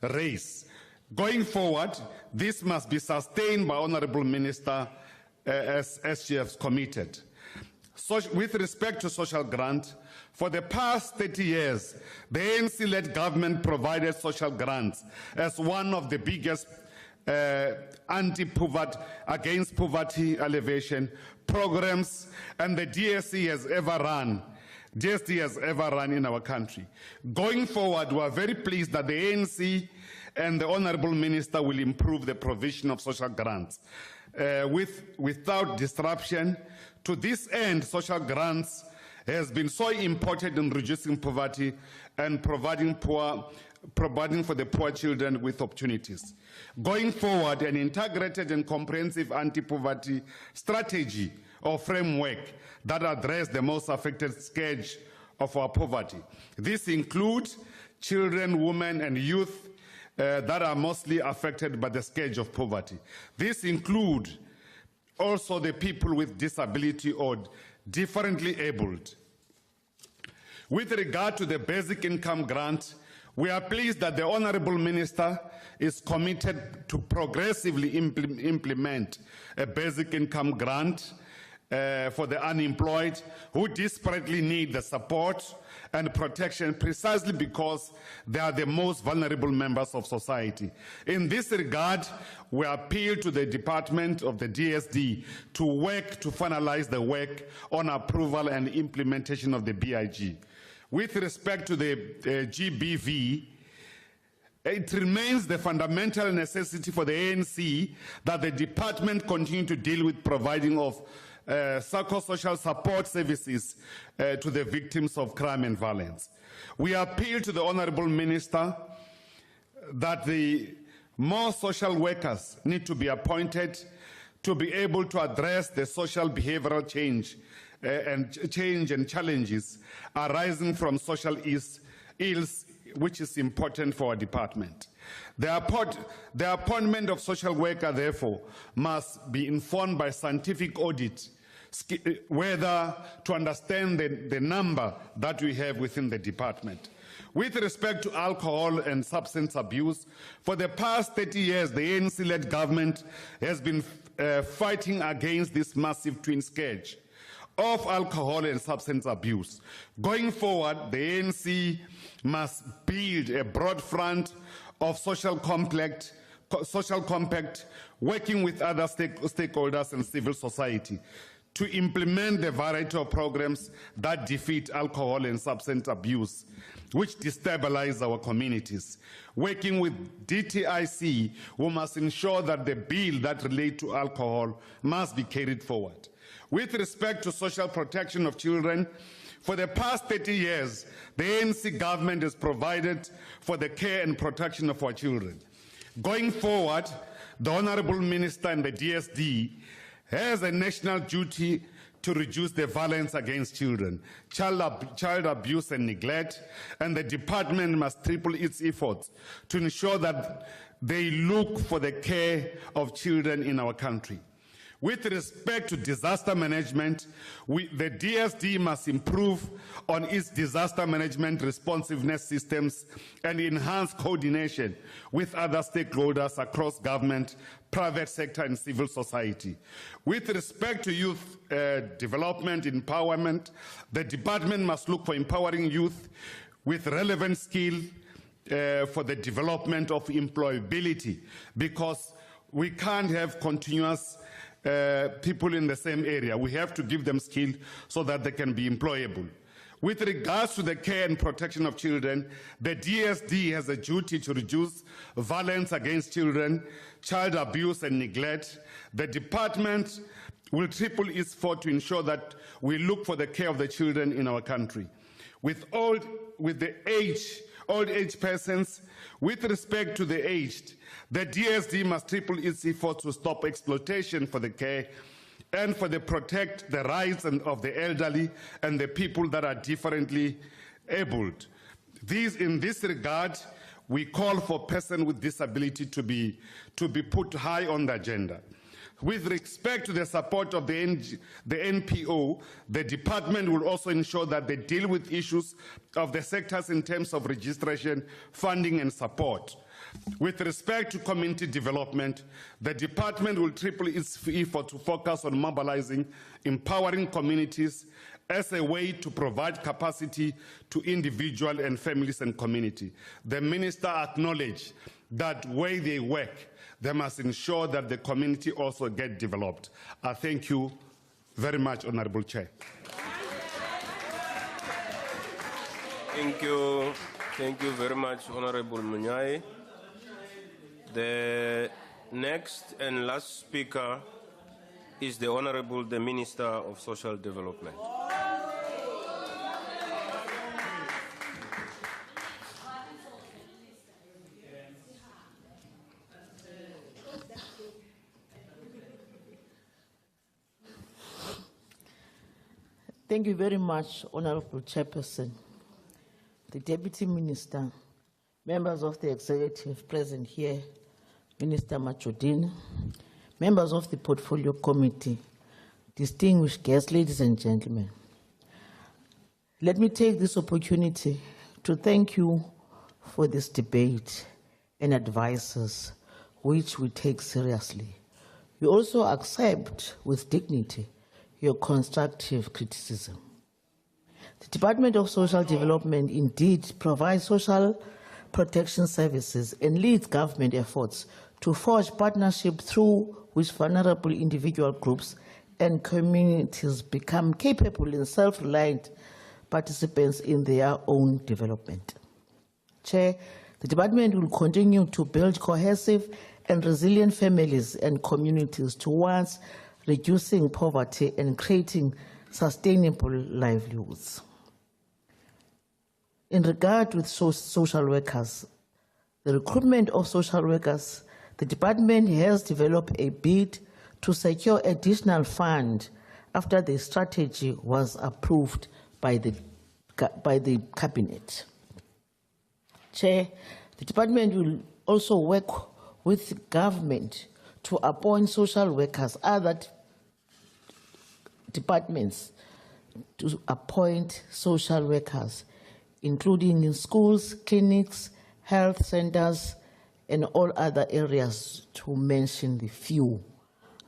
race. Going forward, this must be sustained by Honourable Minister as she has committed. So, with respect to social grant, for the past 30 years, the ANC-led government provided social grants as one of the biggest anti-poverty, against poverty alleviation programs, and the DSD has ever run in our country. Going forward, we are very pleased that the ANC and the Honourable Minister will improve the provision of social grants without disruption. To this end, social grants has been so important in reducing poverty and providing for the poor children with opportunities. Going forward, an integrated and comprehensive anti-poverty strategy or framework that address the most affected scourge of our poverty. This includes children, women, and youth that are mostly affected by the scourge of poverty. This includes also the people with disability or differently abled. With regard to the basic income grant, we are pleased that the Honourable Minister is committed to progressively implement a basic income grant for the unemployed who desperately need the support and protection precisely because they are the most vulnerable members of society. In this regard, we appeal to the Department of the DSD to work to finalize the work on approval and implementation of the BIG. With respect to the GBV, it remains the fundamental necessity for the ANC that the department continue to deal with providing of psychosocial support services to the victims of crime and violence. We appeal to the Honourable Minister that the more social workers need to be appointed to be able to address the social behavioral change and challenges arising from social ills, which is important for our department. The appointment of social worker, therefore, must be informed by scientific audit, whether to understand the number that we have within the department. With respect to alcohol and substance abuse, for the past 30 years, the ANC-led government has been fighting against this massive twin scourge of alcohol and substance abuse. Going forward, the ANC must build a broad front of social compact, working with other stakeholders and civil society to implement the variety of programs that defeat alcohol and substance abuse, which destabilize our communities. Working with DTIC, we must ensure that the bill that relate to alcohol must be carried forward. With respect to social protection of children, for the past 30 years, the ANC government has provided for the care and protection of our children. Going forward, the Honourable Minister and the DSD has a national duty to reduce the violence against children, child abuse and neglect, and the department must triple its efforts to ensure that they look for the care of children in our country. With respect to disaster management, the DSD must improve on its disaster management responsiveness systems and enhance coordination with other stakeholders across government, private sector, and civil society. With respect to youth development, empowerment, the department must look for empowering youth with relevant skill for the development of employability, because we can't have continuous people in the same area. We have to give them skill so that they can be employable. With regards to the care and protection of children, the DSD has a duty to reduce violence against children, child abuse and neglect. The department will triple its effort to ensure that we look for the care of the children in our country. With the old age persons, with respect to the aged, the DSD must triple its efforts to stop exploitation for the care and for the protect the rights of the elderly and the people that are differently abled. In this regard, we call for persons with disability to be put high on the agenda. With respect to the support of the NPO, the department will also ensure that they deal with issues of the sectors in terms of registration, funding, and support. With respect to community development, the department will triple its effort to focus on mobilizing, empowering communities as a way to provide capacity to individuals and families and community. The minister acknowledged that where they work, they must ensure that the community also get developed. I thank you very much, Honorable Chair. Thank you. Thank you very much, Honorable Munyai. The next and last speaker is the Honorable the Minister of Social Development. Thank you very much, Honorable Chairperson, the Deputy Minister, members of the Executive present here, Minister Machodin, members of the Portfolio Committee, distinguished guests, ladies and gentlemen. Let me take this opportunity to thank you for this debate and advices which we take seriously. We also accept with dignity your constructive criticism. The Department of Social Development indeed provides social protection services and leads government efforts to forge partnership through which vulnerable individual groups and communities become capable and self-reliant participants in their own development. Chair, the department will continue to build cohesive and resilient families and communities towards reducing poverty and creating sustainable livelihoods. In regard with social workers, the recruitment of social workers, the department has developed a bid to secure additional fund after the strategy was approved by the cabinet. Chair, the department will also work with the government to appoint social workers, other departments to appoint social workers, including in schools, clinics, health centers, and all other areas, to mention the few.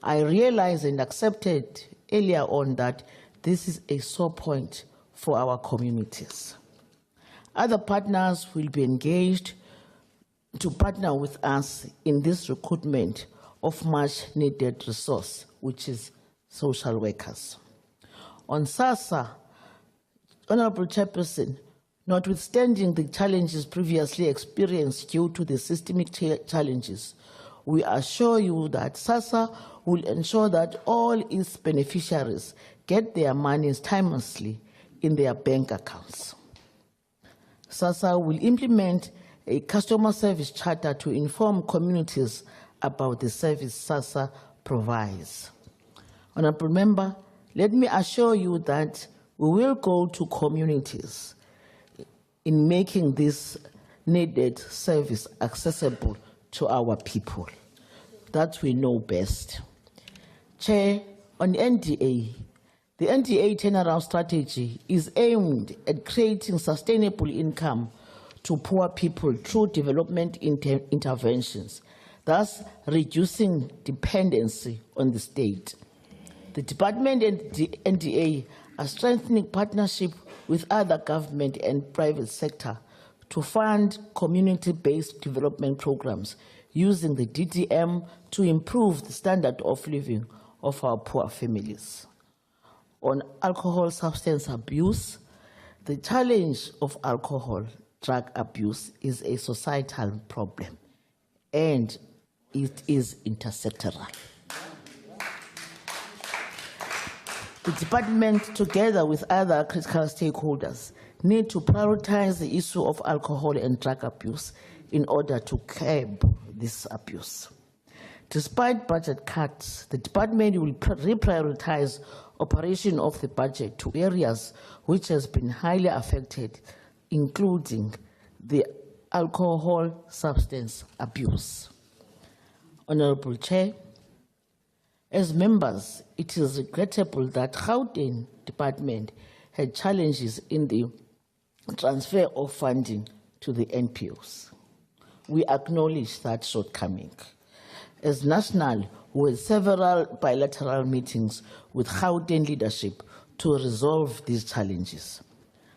I realized and accepted earlier on that this is a sore point for our communities. Other partners will be engaged to partner with us in this recruitment of much needed resource, which is social workers. On SASSA, Honorable Chairperson, notwithstanding the challenges previously experienced due to the systemic challenges, we assure you that SASSA will ensure that all its beneficiaries get their monies timelessly in their bank accounts. SASSA will implement a customer service charter to inform communities about the service SASSA provides. Honorable Member, let me assure you that we will go to communities in making this needed service accessible to our people. That we know best. Chair, on NDA, the NDA turnaround strategy is aimed at creating sustainable income to poor people through development interventions, thus reducing dependency on the state. The department and the NDA are strengthening partnership with other government and private sector to fund community-based development programs using the DDM to improve the standard of living of our poor families. On alcohol substance abuse, the challenge of alcohol drug abuse is a societal problem, and it is intersectoral. The department, together with other critical stakeholders, need to prioritize the issue of alcohol and drug abuse in order to curb this abuse. Despite budget cuts, the department will reprioritize operation of the budget to areas which has been highly affected, including the alcohol substance abuse. Honorable Chair, As members, it is regrettable that Gauteng Department had challenges in the transfer of funding to the NPOs. We acknowledge that shortcoming. As national, we had several bilateral meetings with Gauteng leadership to resolve these challenges.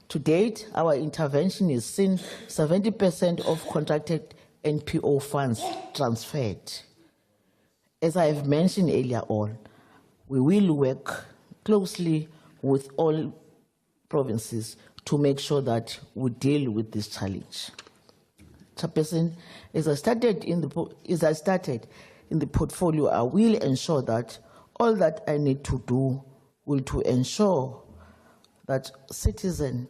To date, our intervention has seen 70% of contracted NPO funds transferred. As I have mentioned earlier on, we will work closely with all provinces to make sure that we deal with this challenge. Chairperson, as I started in the portfolio, I will ensure that all that I need to do will to ensure that citizens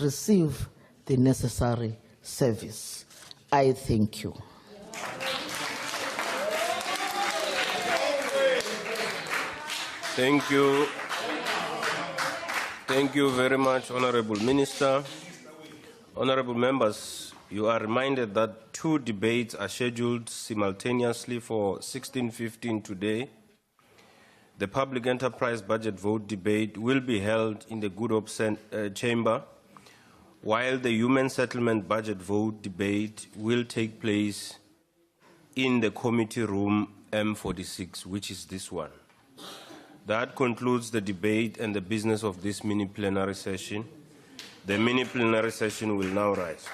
receive the necessary service. I thank you. Thank you. Thank you very much, Honorable Minister. Honorable members, you are reminded that 2 debates are scheduled simultaneously for 16:15 today. The Public Enterprise Budget Vote debate will be held in the Good Hope Chamber, while the Human Settlement Budget Vote debate will take place in the committee room M46, which is this one. That concludes the debate and the business of this mini plenary session. The mini plenary session will now rise.